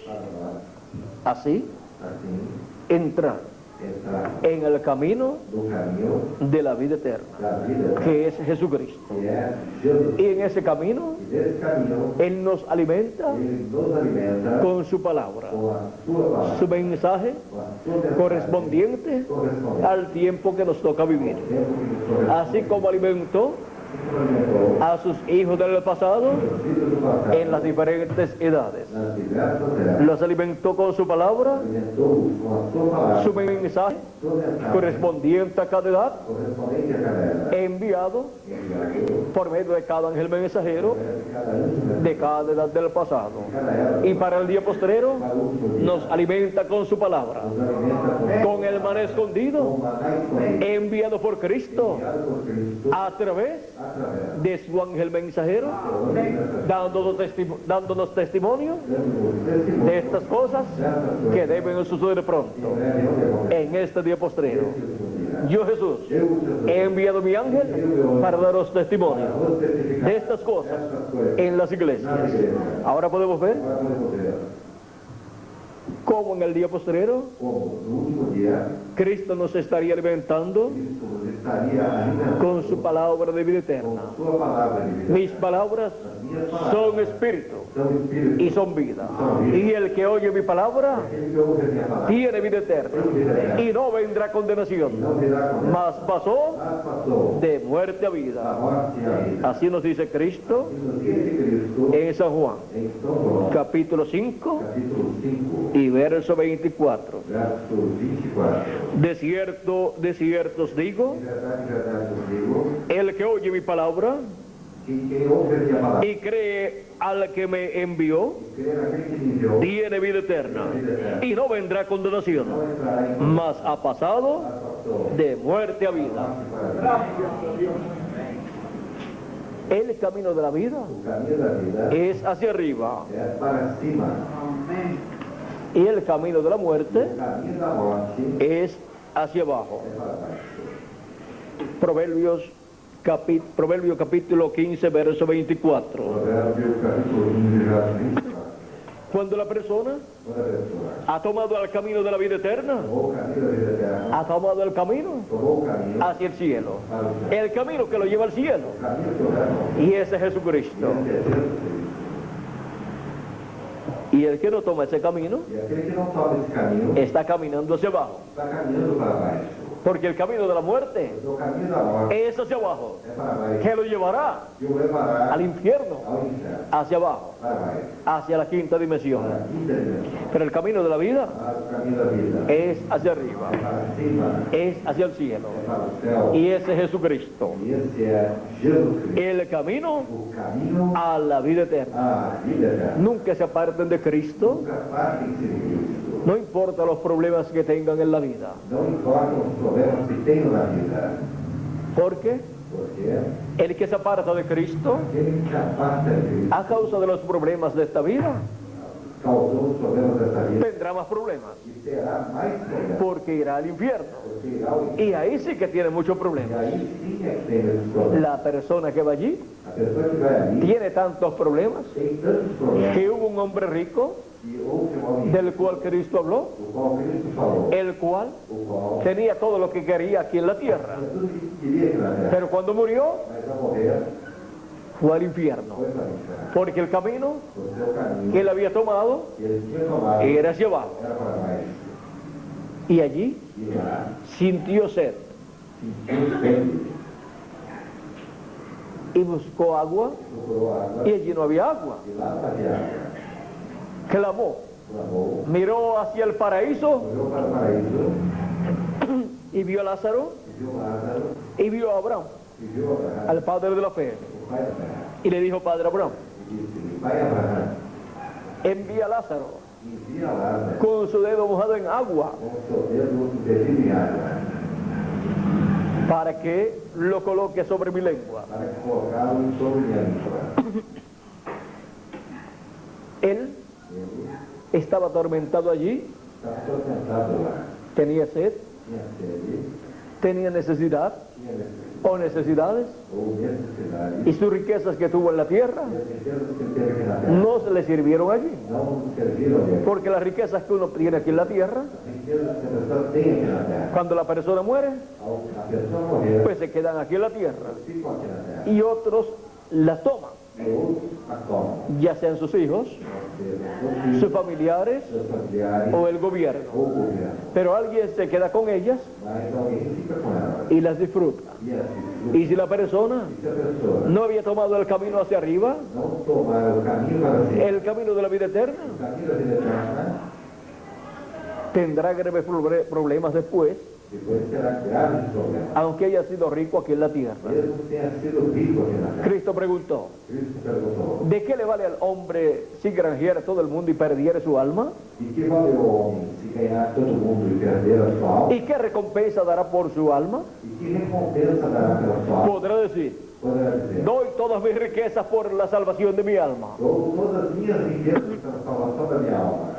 A: así, entrar
B: entrar
A: en el camino
B: no caminho
A: de la vida eterna,
B: da vida,
A: que es Jesucristo.
B: que é Jesus.
A: Y en ese camino,
B: E desse caminho,
A: Él nos alimenta
B: ele nos alimenta
A: con su palabra,
B: com a sua palavra,
A: su mensaje
B: com a sua mensagem
A: correspondiente
B: correspondente
A: al tiempo que nos toca vivir.
B: ao tempo que nos corresponde.
A: Así como alimentó
B: Alimentou
A: a sus hijos del pasado
B: os filhos do passado
A: en las diferentes edades.
B: nas diversas eras,
A: Los alimentó con su palabra,
B: alimentou com a sua palavra,
A: su mensaje
B: sua mensagem
A: correspondiente a cada edad,
B: correspondente a cada era,
A: enviado
B: enviado
A: por medio de cada ángel mensajero
B: de cada ano,
A: de cada edad del pasado.
B: cada era,
A: Y para el día postrero
B: para o último dia,
A: nos alimenta con su palabra,
B: nos alimenta
A: con el maná escondido,
B: com maná escondido,
A: enviado por Cristo
B: enviado por Cristo,
A: a través
B: através
A: de su ángel mensajero,
B: do mensagem,
A: dándonos testimonio
B: dando testemunho
A: de estas cosas
B: dessas coisas
A: que deben suceder pronto
B: que devem acontecer
A: en este día postrero.
B: nesse último dia.
A: Yo, Jesús,
B: Eu, Jesus,
A: he enviado mi ángel para daros testimonio
B: vou testificar
A: de estas cosas
B: essas coisas
A: en las iglesias. Ahora podemos ver
B: para poder
A: cómo en el día postrero
B: como no último dia
A: Cristo nos estaría alimentando
B: Cristo nos estaria alimentando
A: con su palabra de vida eterna.
B: com sua palavra de vida.
A: Mis palabras
B: As minhas palavras
A: son espíritu
B: são espírito.
A: y son vida. Y el que oye mi palabra
B: Aquele que ouve a minha palavra
A: tiene vida eterna y no vendrá condenación,
B: não virá condenação,
A: mas pasó
B: mas passou
A: de muerte a
B: da
A: vida.
B: morte à vida.
A: Así nos dice Cristo
B: E nos disse Cristo
A: en San Juan,
B: em São João,
A: capítulo 5
B: capítulo 5,
A: y verso 24.
B: verso 24.
A: De cierto os digo,
B: De verdade vos digo,
A: el que oye mi palabra
B: que quem ouve a minha palavra
A: y cree al que me envió,
B: e crê naquele que me enviou,
A: tiene vida eterna y no vendrá condenación,
B: não entrará em
A: mas ha pasado
B: condenação,
A: de muerte a vida.
B: para vida.
A: El camino de la vida
B: O caminho da vida
A: es hacia arriba
B: é para cima,
A: y el camino de la muerte
B: o caminho da morte
A: es hacia abajo.
B: é para baixo.
A: Proverbio capítulo 15, verso 24.
B: Provérbio capítulo 15, verso 24.
A: Cuando la persona
B: Quando a pessoa
A: ha tomado el camino de la vida eterna,
B: tomou o caminho da vida eterna,
A: ha tomado el camino
B: tomou o caminho
A: hacia el cielo,
B: para o céu,
A: el camino que lo lleva al cielo,
B: o caminho que leva ao
A: y ese es Jesucristo.
B: céu, é Jesus Cristo.
A: Y el que no toma ese camino
B: E aquele que não toma esse caminho
A: está caminando hacia abajo,
B: está caminhando para baixo.
A: porque el camino de la muerte
B: O caminho da morte
A: es hacia abajo,
B: é para baixo,
A: que lo llevará
B: que o levará
A: al infierno,
B: ao inferno,
A: hacia abajo,
B: para baixo,
A: hacia la quinta dimensión.
B: para a quinta dimensão.
A: Pero el camino de la vida
B: Mas o caminho da vida
A: es hacia arriba,
B: é para cima,
A: es hacia el cielo,
B: é para o céu.
A: y ese es Jesucristo.
B: E esse é Jesus Cristo.
A: El camino
B: O caminho
A: a la vida eterna.
B: à vida eterna.
A: Nunca se aparten de Cristo,
B: Nunca partem-se de Cristo.
A: no importa los problemas que tengan en la vida,
B: Não importam os problemas que tenham na vida.
A: porque
B: Porque
A: el que se aparta de Cristo
B: aquele que se aparta de Cristo
A: a causa de los problemas de esta vida
B: causou os problemas dessa vida
A: tendrá más problemas,
B: e terá mais problemas.
A: porque irá al infierno.
B: Porque irá ao inferno.
A: Y ahí sí que tiene muchos
B: E
A: problemas.
B: aí sim é que tem esses problemas.
A: La persona que va allí
B: A pessoa que vai ali
A: tiene tantos problemas
B: tem tantos problemas
A: que hubo un hombre rico
B: que houve um homem
A: del cual Cristo habló,
B: o qual Cristo falou,
A: el cual
B: o qual
A: tenía todo lo que quería aquí en la tierra,
B: tinha tudo que queria aqui na terra,
A: pero cuando murió
B: mas ao morrer
A: fue al infierno,
B: foi para o inferno.
A: porque el camino
B: O seu caminho
A: que él había tomado
B: que ele tinha tomado
A: era hacia abajo,
B: era para baixo.
A: y allí
B: E lá
A: sintió sed
B: sentiu sede,
A: y buscó agua,
B: procurou água
A: y allí no había agua.
B: e lá não havia água.
A: Clamó,
B: Clamou,
A: miró hacia el paraíso
B: olhou para o paraíso
A: y vio a Lázaro
B: e viu Lázaro
A: y vio a Abraham,
B: e viu Abraão,
A: al padre de la fe,
B: o pai de Abraão.
A: y le dijo: Padre Abraham,
B: E disse: Pai Abraão,
A: envía a Lázaro
B: envia Lázaro
A: con su dedo mojado en agua
B: com o seu dedo metido em água,
A: para que lo coloque sobre mi lengua.
B: para colocá-lo sobre minha língua.
A: Él
B: Ele
A: estaba atormentado allí,
B: estava sentado lá,
A: tenía sed,
B: tinha sede,
A: tenía necesidad,
B: tinha necessidade,
A: o necesidades,
B: ou necessidades,
A: y sus riquezas que tuvo en la tierra
B: e as riquezas que teve aqui na terra
A: no se le sirvieron allí.
B: não serviram a Deus.
A: Porque las riquezas que uno tiene aquí en la tierra,
B: As riquezas que a pessoa tem aqui na terra,
A: cuando la persona muere,
B: a pessoa morrer,
A: pues se quedan aquí en la tierra,
B: ficam aqui na terra.
A: y otros las toman,
B: E outros a tomam.
A: ya sean sus hijos,
B: Ou seja,
A: sus familiares
B: seus familiares
A: o el gobierno.
B: ou o governo.
A: Pero alguien se queda con ellas
B: Mas alguém fica com elas.
A: y las disfruta.
B: E assim,
A: Y si la persona
B: se a pessoa
A: no había tomado el camino hacia arriba,
B: não tomar o caminho para si,
A: el camino de la vida eterna,
B: o caminho da vida eterna,
A: tendrá graves problemas después,
B: depois terá graves problemas.
A: aunque haya sido rico aquí en la tierra.
B: Mesmo que tenha sido rico aqui na terra.
A: Cristo preguntó,
B: Cristo perguntou,
A: ¿de qué le vale al hombre si granjeara todo el mundo y perdiera su alma?
B: e que valeu o homem se ganhar todo mundo e perder a sua alma?
A: ¿Y qué recompensa dará por su alma?
B: E que recompensa dará pela sua alma?
A: Podrá decir,
B: Poderá dizer,
A: doy todas mis riquezas por la salvación de mi alma.
B: dou todas as minhas riquezas pela salvação da minha alma.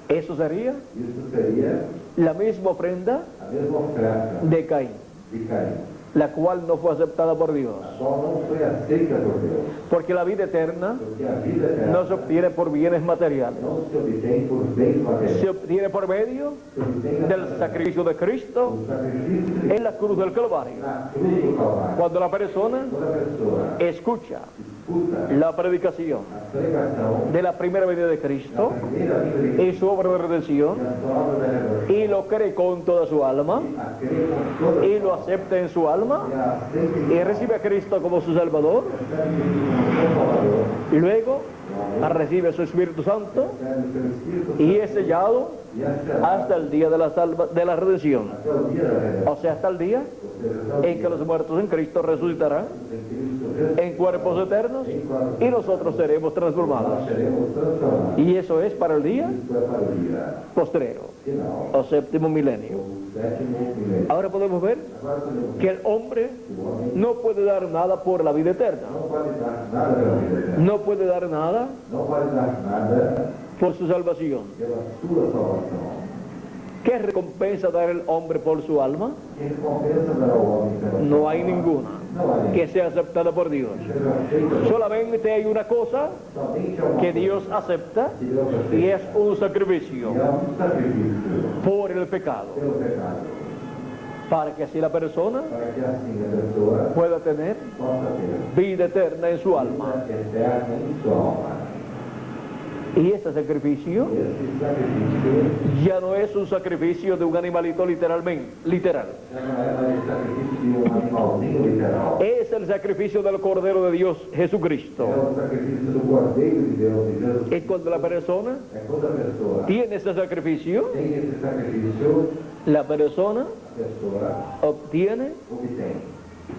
A: Eso sería
B: Isso seria
A: la misma ofrenda
B: a mesma oferta
A: de Caín,
B: de Caim,
A: la cual no fue aceptada por Dios.
B: a qual não foi aceita por Deus.
A: Porque la vida eterna
B: Porque a vida eterna
A: no se obtiene por bienes materiales,
B: não se obtém por bens
A: se
B: materiais.
A: obtiene por medio
B: Se obtém
A: del sacrificio de Cristo
B: o sacrifício de
A: en la cruz del Calvario.
B: na cruz do Calvário.
A: Cuando la persona
B: Toda pessoa
A: escucha
B: escuta
A: la predicación
B: a pregação
A: de la primera venida de
B: da
A: Cristo
B: primeira vida de
A: y su obra de redención,
B: a sua obra da redenção,
A: y lo cree con toda su alma,
B: a crer com toda
A: y lo acepta en su alma,
B: e a aceita
A: y recibe a Cristo como su Salvador,
B: como Salvador,
A: y luego recibe su Espíritu Santo
B: recebe o seu Espírito
A: y es sellado
B: e a será
A: hasta el día de la redención.
B: até o dia da redenção.
A: O sea, hasta el día
B: Ou seja, até o
A: en que los muertos en Cristo resucitarán
B: dia em Cristo
A: en cuerpos eternos y nosotros seremos transformados.
B: nós seremos transformados.
A: Y eso es para el día
B: Isso é para o dia
A: postrero,
B: final,
A: o séptimo milenio.
B: o sétimo milenio.
A: Ahora podemos ver
B: Agora podemos ver
A: que el hombre
B: que o homem
A: no puede dar nada por la vida eterna,
B: não pode dar nada pela vida eterna.
A: no puede dar nada
B: Não pode dar nada
A: por su salvación.
B: pela sua salvação.
A: ¿Qué recompensa dar el hombre por su alma?
B: Que recompensa dará o homem pela sua
A: No hay
B: alma?
A: ninguna
B: Não há
A: que sea aceptada por Dios.
B: Seja aceita,
A: Solamente hay una cosa
B: somente é uma
A: que
B: coisa
A: Dios acepta
B: que Deus aceita,
A: y es un
B: e
A: sacrificio
B: é um sacrifício
A: por el pecado,
B: pelo pecado,
A: para que así la persona
B: para que assim a pessoa
A: pueda tener
B: possa ter
A: vida eterna en su alma.
B: vida eterna em sua alma.
A: Y ese sacrificio
B: Esse sacrifício
A: ya no es un sacrificio de un animalito literal.
B: já não é mais o sacrifício de um animalzinho literal.
A: Es el sacrificio del Cordero de Dios,
B: É
A: Jesucristo.
B: o sacrifício do Cordeiro de Deus, de Jesus.
A: Es cuando la persona
B: É quando a pessoa
A: tiene esse sacrificio,
B: tem esse sacrifício,
A: la persona
B: a pessoa
A: obtiene
B: obtém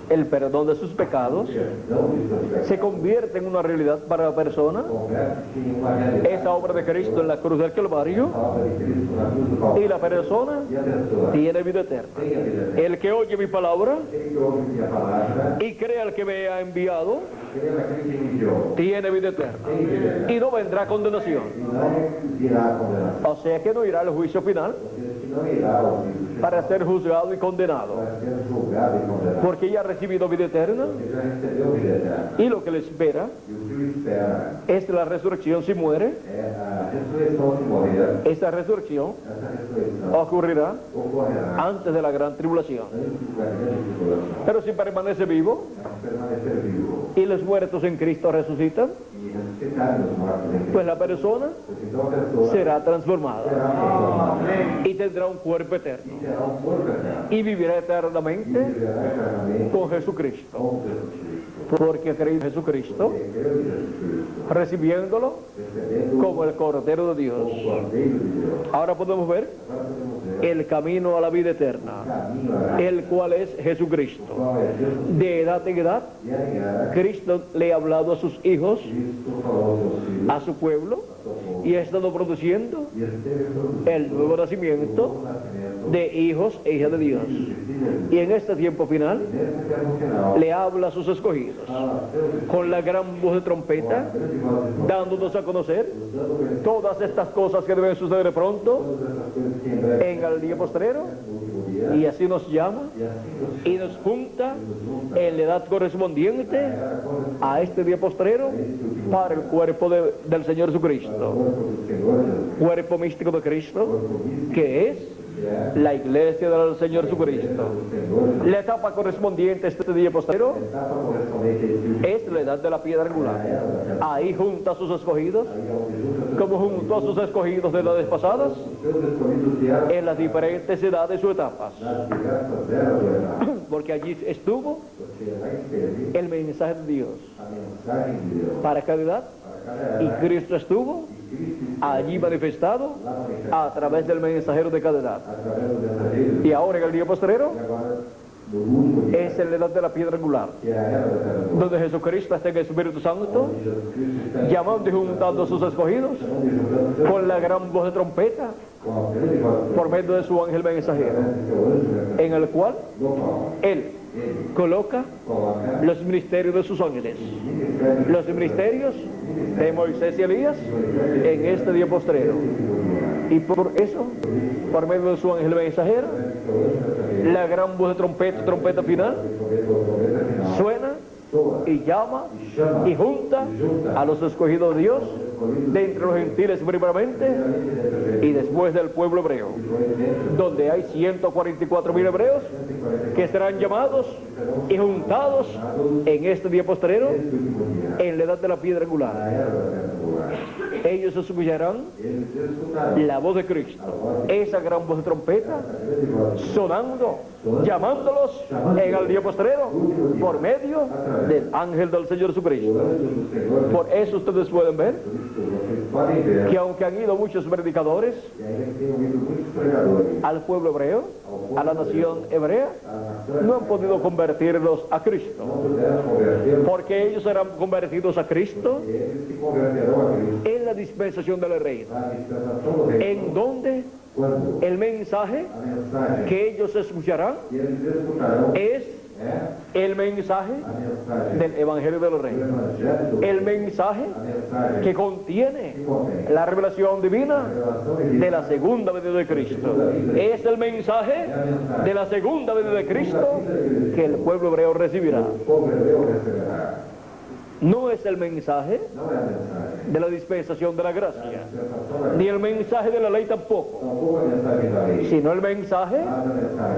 A: el perdón de sus pecados,
B: perdão de seus pecados.
A: se convierte en una realidad para la persona,
B: Converte-se em uma realidade.
A: esa obra de Cristo en la cruz del Calvario,
B: A obra de Cristo na cruz do
A: y
B: Calvário.
A: la persona
B: E a pessoa
A: tiene vida eterna.
B: tem a vida eterna.
A: El que oye mi palabra
B: Aquele que ouve minha palavra,
A: y cree al que me ha enviado,
B: crê naquele que me enviou.
A: tiene vida eterna
B: Tem vida eterna.
A: y no vendrá condenación.
B: E não virá a condenação.
A: O sea que no irá al juicio final
B: Ou seja, que não irá ao juízo
A: para ser juzgado y condenado,
B: para ser julgado e condenado.
A: porque ya ha recibido vida eterna
B: Porque já recebeu vida eterna.
A: y lo que le espera
B: E o que o espera
A: es la resurrección si muere.
B: é a ressurreição se morrer.
A: Esa resurrección
B: Essa ressurreição
A: ocurrirá
B: ocorrerá
A: antes de la gran tribulación.
B: antes da grande tribulação.
A: Pero si permanece vivo
B: Mas permanecer vivo
A: y los muertos en Cristo resucitan,
B: e ressuscitar os mortos em Cristo.
A: pues la persona
B: Pues então a pessoa
A: será transformada
B: será transformada
A: y tendrá un cuerpo eterno
B: e terá um corpo eterno.
A: y vivirá
B: E
A: eternamente
B: viverá eternamente
A: con Jesucristo,
B: com Jesus Cristo.
A: porque ha creído en Jesucristo,
B: Porque creu em Jesus Cristo,
A: recibiéndolo
B: recebendo
A: como el Cordero de
B: o
A: Dios.
B: Cordeiro de Deus.
A: Ahora podemos ver
B: Agora podemos ver
A: el camino a la vida
B: o
A: eterna,
B: caminho a
A: el cual es Jesucristo.
B: qual é Jesus.
A: De edad en edad,
B: E em era,
A: Cristo le ha hablado a sus hijos,
B: Cristo falou aos seus filhos,
A: a su pueblo,
B: ao seu povo,
A: y ha estado produciendo
B: e esteve produzindo
A: el nuevo
B: o
A: nacimiento
B: novo nascimento
A: de hijos e hijas de Dios.
B: de filhos.
A: Y en este tiempo final
B: Nesse tempo final,
A: le habla a sus escogidos
B: fala a seus
A: con la gran voz de
B: com a
A: trompeta,
B: grande voz de Deus,
A: dándonos a conocer
B: dando conhecer
A: todas estas cosas que deben suceder pronto
B: todas essas coisas que em breve
A: en el día postrero,
B: no último dia, dia,
A: y así nos llama
B: e assim nos
A: y nos junta
B: nos junta
A: en la edad correspondiente
B: era corresponde
A: a este día postrero para el cuerpo del Señor
B: ao
A: Jesucristo,
B: corpo do Senhor Jesus,
A: cuerpo místico de Cristo,
B: corpo místico,
A: que es
B: que é
A: la iglesia del Señor Jesucristo.
B: do Senhor Jesus.
A: La etapa correspondiente a este día
B: A
A: postrero
B: etapa correspondente a esse último
A: es la edad de la piedra angular. Ahí junta a sus escogidos,
B: aí onde junta
A: como juntó a sus escogidos de edades pasadas,
B: seus escolhidos de água
A: en las diferentes edades o etapas,
B: nas diversas eras do Eterno,
A: porque allí estuvo
B: porque lá esteve
A: el mensaje de Dios
B: a mensagem de Deus
A: para cada edad,
B: para cada
A: y
B: era,
A: Cristo estuvo
B: e Cristo
A: allí manifestado
B: lá manifesta
A: a través del mensajero de cada edad.
B: através do mensageiro,
A: Y ahora en el día postrero
B: e agora no último dia,
A: es en la edad de la piedra angular,
B: que é a era do Eterno,
A: donde Jesucristo está en el Espíritu Santo,
B: onde Jesus Cristo está
A: llamando y juntando a sus escogidos
B: chamando e juntando seus
A: con la gran voz de trompeta
B: com a grande voz
A: por medio de su ángel mensajero,
B: de seu anjo mensagero,
A: en el cual
B: do qual
A: Él
B: ele
A: coloca
B: coloca
A: los ministerios de sus ángeles,
B: ministérios
A: los ministerios de Moisés y Elías en este día postrero. Y por eso, por medio de su ángel mensajero, la gran voz de trompeta, trompeta final, suena y llama y junta a los escogidos de Dios de entre los gentiles primeramente y después del pueblo hebreo, donde hay 144.000 hebreos que serán llamados y juntados en este día postrero en la edad de la piedra angular. Ellos escucharán la voz de Cristo, esa gran voz de trompeta sonando, llamándolos en el día postrero por medio del ángel del Señor Jesucristo. Por eso ustedes pueden ver que aunque han ido muchos predicadores al pueblo hebreo, a la nación hebrea, no han podido convertirlos a Cristo, porque ellos serán convertidos a Cristo en la dispensación del reino, en donde el mensaje que ellos escucharán es el mensaje del Evangelio del Reino, el mensaje que contiene la revelación divina de la segunda venida de Cristo. Es el mensaje de la segunda venida de Cristo que el pueblo hebreo recibirá. No es el mensaje de la dispensación de la gracia, ni el mensaje de la ley tampoco, sino el mensaje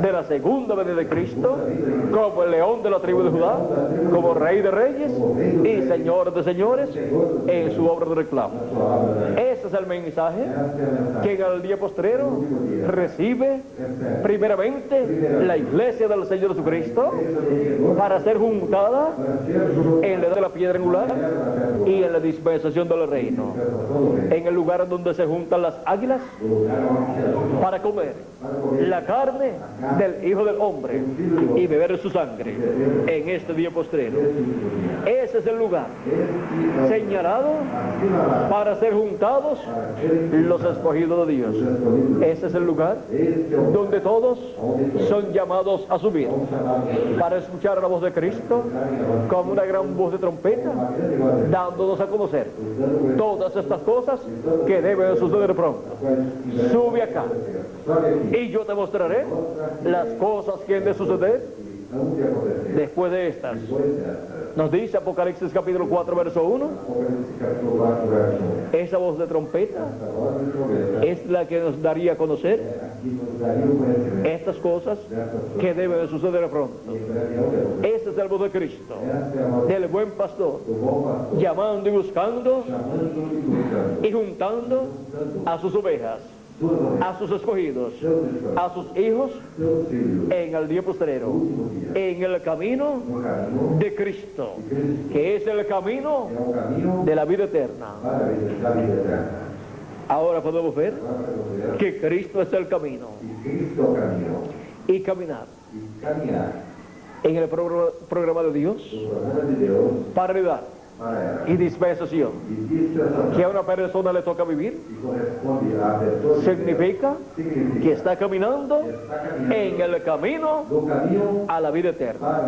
A: de la segunda venida de Cristo, como el león de la tribu de Judá, como rey de reyes y señor de señores en su obra de reclamo. Ese es el mensaje que en el día postrero recibe primeramente la iglesia del Señor Jesucristo para ser juntada en la edad de la piedra angular y en la dispensación del reino, en el lugar donde se juntan las águilas para comer la carne del Hijo del Hombre y beber su sangre en este día postrero. Ese es el lugar señalado para ser juntados los escogidos de Dios. Ese es el lugar donde todos son llamados a subir para escuchar la voz de Cristo como una gran voz de trompeta, dándonos a conocer todas estas cosas que deben suceder pronto. Sube acá y yo te mostraré las cosas que han de suceder después de estas. Nos dice Apocalipsis capítulo 4 verso 1, esa voz de trompeta es la que nos daría a conocer estas cosas que deben de suceder pronto. Esa es la voz de Cristo, del buen pastor, llamando y buscando y juntando a sus ovejas, a sus escogidos, a sus hijos en el día postrero, en el camino de Cristo, que es el camino de la vida eterna. Ahora podemos ver que Cristo es el camino y caminar en el programa de Dios para ayudar y dispensación que a una persona le toca vivir significa que está caminando en el camino a la vida eterna.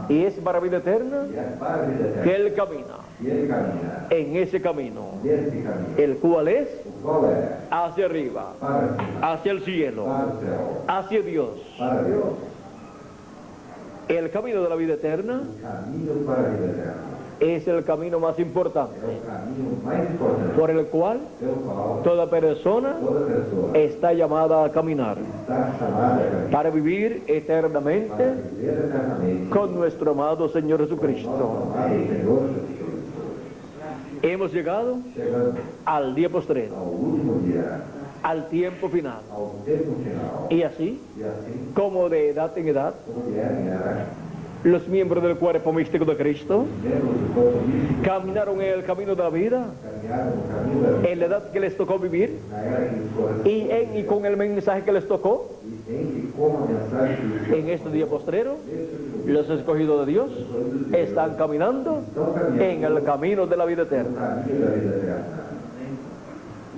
A: Y es para vida eterna
B: e é para a vida eterna.
A: que Él camina
B: E ele caminha
A: en ese camino,
B: nesse caminho,
A: el cual es
B: o qual é
A: hacia arriba,
B: para cima,
A: hacia el cielo,
B: para o céu,
A: hacia Dios.
B: para Deus.
A: El camino de la vida eterna
B: O caminho para a vida eterna
A: es el camino más importante,
B: é o caminho mais importante,
A: por el cual
B: pelo qual
A: toda persona
B: toda pessoa
A: está llamada a caminar
B: está chamada a caminhar
A: para vivir
B: para
A: eternamente
B: viver eternamente
A: con nuestro amado Señor
B: nosso
A: Jesucristo.
B: amado Senhor Jesus Cristo.
A: Hemos llegado
B: Chegando
A: al día postrero,
B: ao último dia,
A: al tiempo final.
B: ao tempo final,
A: Y así,
B: e assim,
A: como de edad en edad,
B: como era,
A: los miembros del cuerpo místico de Cristo
B: membros do corpo místico
A: caminaron en el camino de la vida,
B: caminharam no caminho da vida,
A: en la edad que les tocó vivir,
B: na era que lhes correspondeu,
A: y en y con el mensaje que les tocó
B: e em que como a mensagem que lhes
A: en este día postrero.
B: correspondeu,
A: Los escogidos de Dios están caminando en el camino de la vida
B: o
A: eterna,
B: caminho da vida eterna,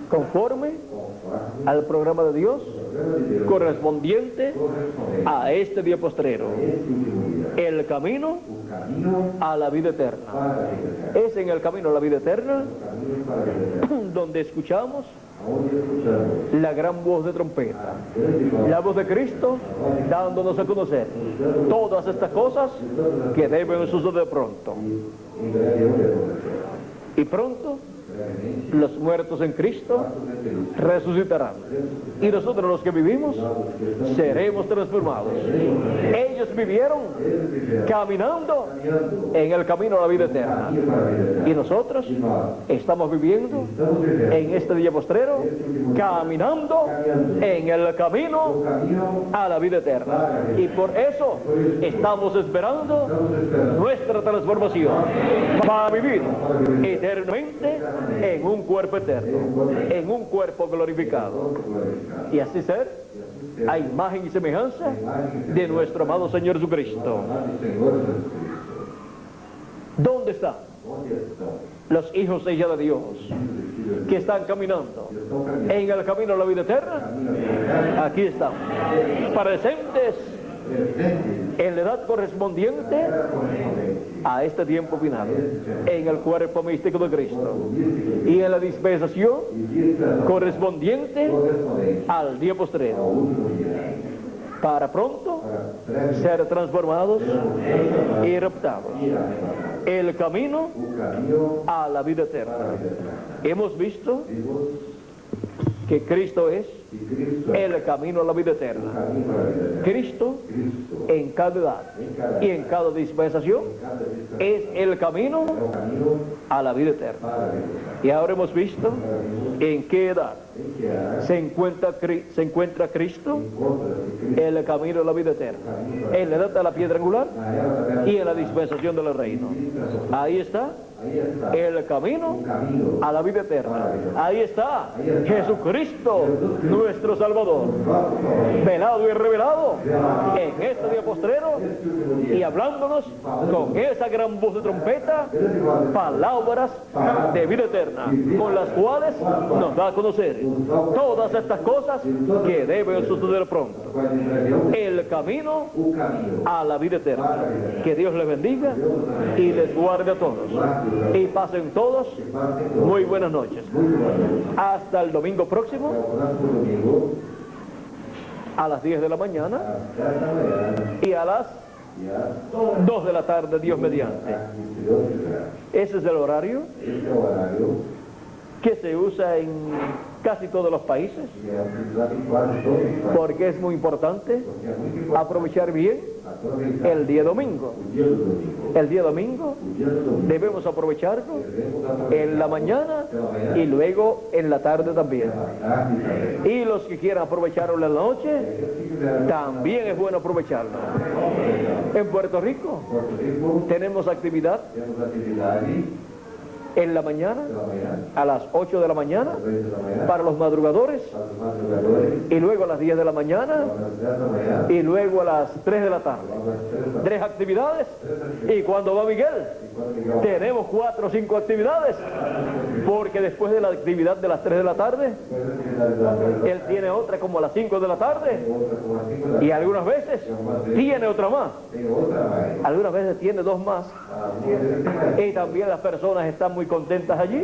A: conforme
B: conforme
A: al programa de Dios
B: o programa de Deus
A: correspondiente
B: correspondente
A: a este día postrero,
B: a este último dia,
A: el camino
B: o caminho
A: a la vida eterna.
B: para a vida eterna,
A: Es en el camino a la vida eterna
B: o caminho para a vida eterna,
A: donde escuchamos
B: onde escutamos
A: la gran voz de trompeta,
B: a grande voz,
A: la voz de Cristo dándonos a conocer todas estas cosas que deben suceder pronto.
B: em breve onde acontecerá,
A: Y pronto
B: brevemente,
A: los muertos en Cristo
B: nossos referidos,
A: resucitarán. Y nosotros los que vivimos
B: nós que estamos
A: seremos transformados. Ellos vivieron
B: eles viveram
A: caminando
B: caminhando
A: en el camino a la vida eterna.
B: caminho para a vida eterna,
A: Y nosotros
B: e nós
A: estamos viviendo
B: estamos vivendo
A: en este día postrero, caminando en el
B: o
A: camino
B: caminho,
A: a la vida eterna. Y por eso estamos esperando
B: estamos esperando
A: nuestra transformación para vivir eternamente en un cuerpo eterno, en un cuerpo glorificado.
B: glorificado,
A: Y así ser a imagen y semejanza de nuestro amado Señor Jesucristo.
B: amado Senhor Jesus Cristo,
A: ¿Dónde están
B: onde estão
A: los hijos e hijas de Dios
B: os filhos e filhas
A: que están caminando
B: que estão caminhando
A: en el camino a la vida eterna?
B: caminho da vida eterna,
A: Aquí están, presentes
B: presentes
A: en la edad correspondiente
B: era correspondente
A: a este tiempo final, en el cuerpo místico de Cristo
B: o místico
A: y en la dispensación
B: e dispensação
A: correspondiente
B: correspondente
A: al día
B: ao
A: postrero,
B: último dia,
A: para pronto
B: para breve
A: ser transformados y raptados.
B: ir arrebatado.
A: El camino
B: O caminho
A: a la vida
B: para a
A: eterna.
B: vida eterna.
A: Hemos visto
B: Vimos
A: que Cristo es
B: que Cristo é
A: el camino a la vida
B: o
A: eterna.
B: caminho para a vida eterna.
A: Cristo
B: Cristo,
A: en cada edad
B: em cada
A: y en cada dispensación
B: em cada dispensação,
A: es el camino
B: é o caminho
A: a la vida eterna.
B: para a vida eterna.
A: Y ahora hemos visto
B: Agora vimos
A: en qué edad
B: em que era
A: se encuentra Cristo
B: encontra-se Cristo
A: el camino a la vida eterna, en la edad de la piedra angular
B: na era da terra
A: y en la dispensación del reino.
B: dispensação.
A: Ahí está
B: Aí está
A: el camino
B: o caminho
A: a la vida eterna. Ahí está Jesucristo, nuestro Salvador,
B: nosso Salvador.
A: velado y revelado en este día postrero
B: Este último dia,
A: y hablándonos con esa gran voz de trompeta,
B: grande voz de
A: palabras de vida eterna, con las cuales nos da a conocer todas estas cosas que deben suceder pronto.
B: vai em breve
A: El camino
B: o caminho
A: a la vida eterna. Que Dios les bendiga y les guarde a todos. Y pasen todos
B: que passem todos.
A: muy buenas noches.
B: Muito boa noite.
A: Hasta el domingo
B: Até
A: próximo
B: o próximo domingo,
A: a las 10 de la mañana
B: às 10 da manhã
A: y a las
B: e às
A: 2 de la tarde, Dios mediante.
B: se Deus quiser.
A: Ese es el horario
B: Esse é o horário
A: que se usa en casi todos los países,
B: que é utilizado em quase todos os países,
A: porque es muy importante
B: porque é muito importante
A: aprovechar bien
B: aproveitar
A: el día domingo.
B: o dia do domingo.
A: El día domingo
B: O dia do domingo
A: debemos aprovecharlo
B: devemos aproveitar
A: en la mañana
B: pela manhã,
A: y luego en la tarde también.
B: pela tarde também.
A: Y los que quieran aprovecharlo en la noche,
B: Se quiser,
A: también es bueno aprovecharlo. En Puerto Rico
B: Porto Rico,
A: tenemos actividad
B: temos atividade
A: en la mañana,
B: de la mañana,
A: a las 8 de la mañana,
B: a las 6 de la mañana,
A: para los madrugadores,
B: para los madrugadores,
A: y luego a las 10 de la mañana,
B: a las 10 de la mañana,
A: y luego a las 3 de la tarde.
B: a las 3 de la
A: 3 actividades. Y cuando va Miguel,
B: y cuando llegamos,
A: tenemos 4 o 5 actividades, porque después de la actividad de las 3 de la tarde,
B: después de que la
A: él tiene otra como a las 5 de la tarde,
B: otra como a las 5 de la
A: y algunas veces tiene otra más,
B: tengo otra más.
A: algunas veces tiene 2 más, y también las personas están muy contentas allí,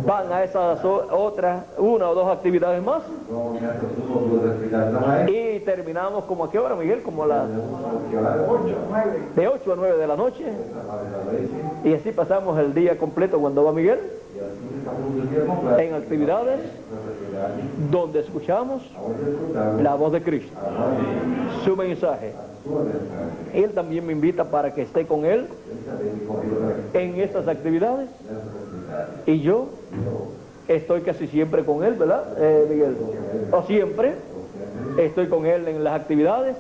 A: van a esas otras 1 o 2 actividades más, y terminamos como a qué hora, Miguel, como a las de 8 a 9 de la noche, y así pasamos el día completo cuando va Miguel, en actividades donde escuchamos la voz de Cristo, su mensaje. Él también me invita para que esté con él en estas actividades, y yo estoy casi siempre con él, ¿verdad, Miguel? O siempre estoy con él en las actividades,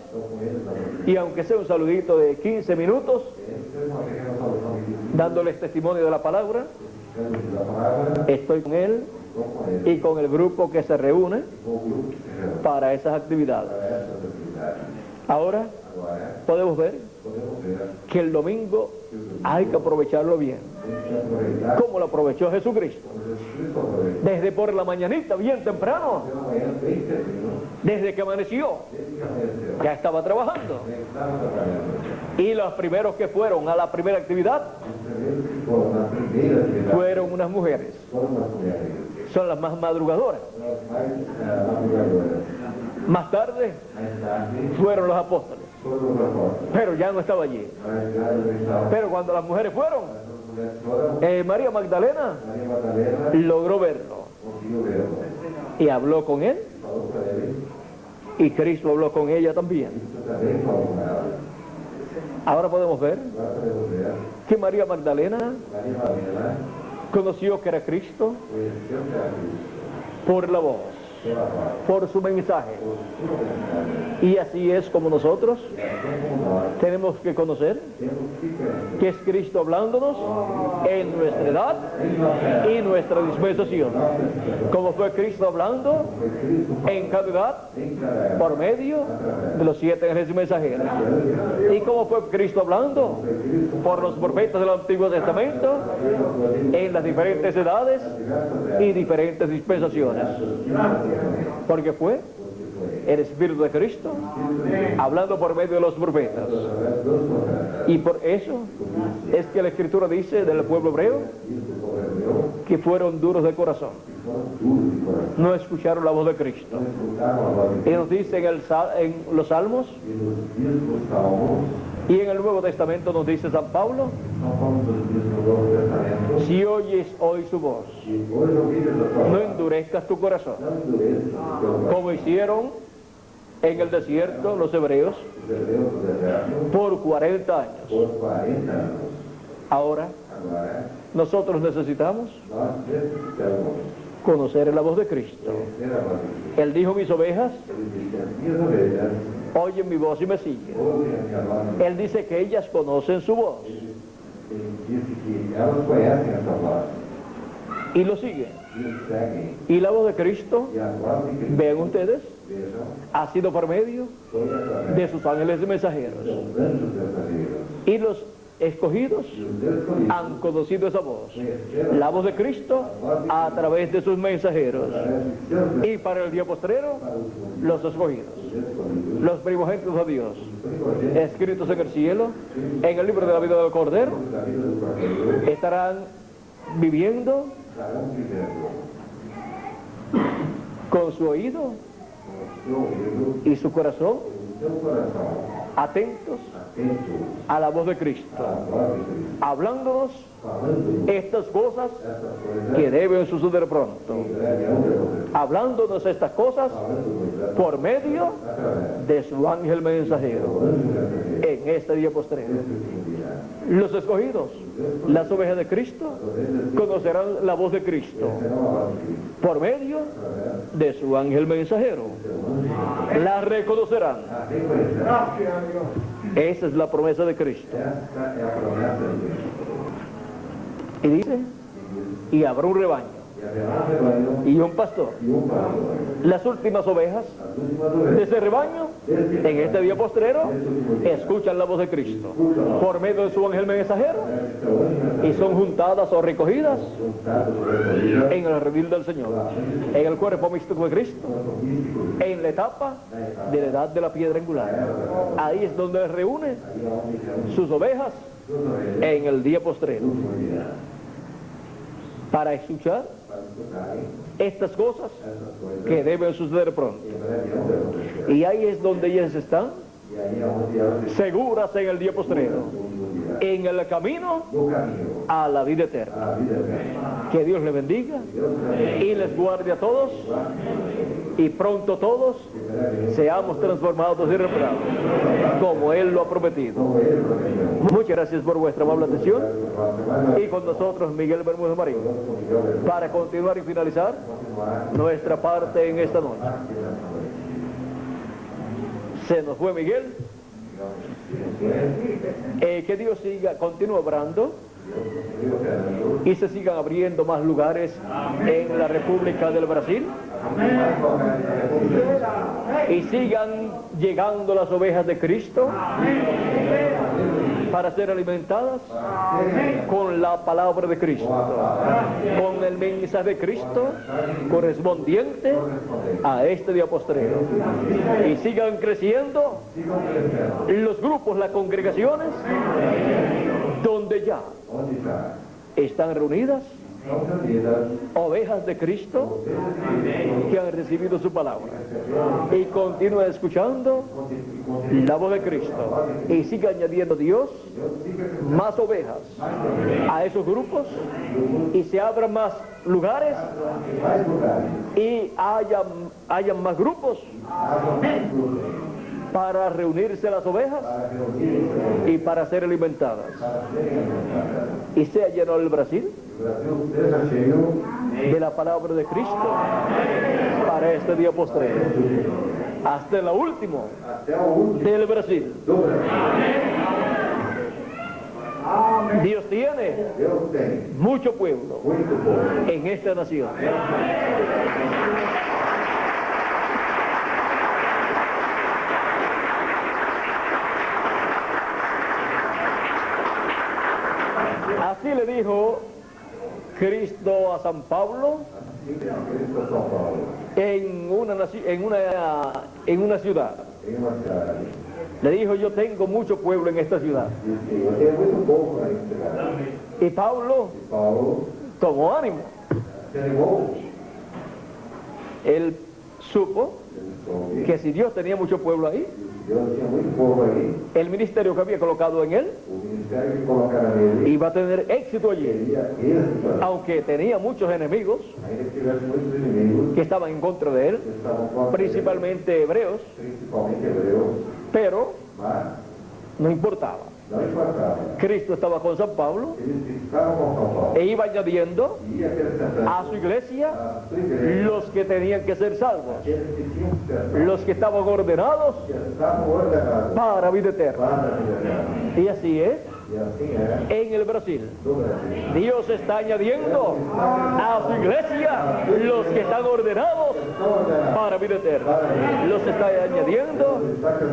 A: y aunque sea un saludito de 15 minutos, dándoles testimonio de la palabra, estoy con él y con el grupo que se reúne para esas actividades. Ahora podemos ver que el domingo hay que aprovecharlo bien, como lo aprovechó Jesucristo. Desde por la mañanita, bien temprano, desde que amaneció, ya estaba trabajando. Y los primeros que fueron a la primera actividad fueron unas mujeres. Son las más madrugadoras. Más tarde fueron los apóstoles, pero ya no estaba allí. Pero cuando las mujeres fueron, María Magdalena logró verlo y habló con él, y Cristo habló con ella también. Ahora podemos ver que María Magdalena conoció que era Cristo por la voz, por su mensaje. Y así es como nosotros tenemos que conocer que es Cristo hablándonos en nuestra edad y nuestra dispensación. Como fue Cristo hablando en cada edad por medio de los 7 ángeles mensajeros. Y como fue Cristo hablando por los profetas del Antiguo Testamento en las diferentes edades y diferentes dispensaciones. Porque fue el Espíritu de Cristo hablando por medio de los profetas. Y por eso es que la Escritura dice del pueblo hebreo que fueron duros de corazón, no escucharon la voz de Cristo. Y nos dice en los Salmos y en el Nuevo Testamento nos dice San Pablo: si oyes hoy su voz, no endurezcas tu corazón, como hicieron en el desierto los hebreos por 40 años. Ahora nosotros necesitamos conocer la voz de Cristo. Él dijo: mis ovejas oyen mi voz y me siguen. Él dice que ellas conocen su voz y lo siguen. Y la voz de Cristo, vean ustedes, ha sido por medio de sus ángeles mensajeros. Y los escogidos han conocido esa voz, la voz de Cristo, a través de sus mensajeros. Y para el día postrero, los escogidos, los primogénitos de Dios, escritos en el cielo, en el libro de la vida del Cordero, estarán viviendo con su oído y su corazón atentos a la voz de Cristo, hablándonos estas cosas que deben suceder pronto, hablándonos estas cosas por medio de su ángel mensajero en este día postrero. Los escogidos, las ovejas de Cristo, conocerán la voz de Cristo por medio de su ángel mensajero. La reconocerán. Esa es la promesa de Cristo. Y dice, y habrá un rebaño y un pastor. Las últimas ovejas de ese rebaño, en este día postrero, escuchan la voz de Cristo por medio de su ángel mensajero y son juntadas o recogidas en el redil del Señor, en el cuerpo místico de Cristo, en la etapa de la edad de la piedra angular. Ahí es donde reúne sus ovejas en el día postrero para escuchar estas cosas que deben suceder pronto. Y ahí es donde ellas están seguras en el día postrero, en el camino a la vida eterna. Que Dios les bendiga y les guarde a todos, y pronto todos seamos transformados y reparados como Él lo ha prometido. Muchas gracias por vuestra amable atención, y con nosotros Miguel Bermúdez Marín para continuar y finalizar nuestra parte en esta noche. Se nos fue Miguel. Que Dios continúe obrando y se sigan abriendo más lugares en la República del Brasil y sigan llegando las ovejas de Cristo para ser alimentadas con la palabra de Cristo, con el mensaje de Cristo correspondiente a este día postrero, y sigan creciendo los grupos, las congregaciones donde ya están reunidas ovejas de Cristo que han recibido su palabra, y continúen escuchando la voz de Cristo, y siga añadiendo Dios más ovejas a esos grupos, y se abran más lugares y hayan más grupos para reunirse las ovejas y para ser alimentadas, y sea lleno el Brasil de la palabra de Cristo para este día postrero, hasta el último del Brasil. Dios tiene mucho pueblo en esta nación. Así le dijo Cristo a San Pablo en una ciudad. Le dijo: yo tengo mucho pueblo en esta ciudad. Y Pablo tomó ánimo. Él supo que si Dios tenía mucho pueblo ahí, el ministerio que había colocado en él iba a tener éxito allí, aunque tenía muchos enemigos que estaban en contra de él, principalmente hebreos, pero no importaba. Cristo estaba con San Pablo e iba añadiendo a su iglesia los que tenían que ser salvos, los que estaban ordenados para vida eterna. Y así es en el Brasil. Dios está añadiendo a su iglesia los que están ordenados para vida eterna. Los está añadiendo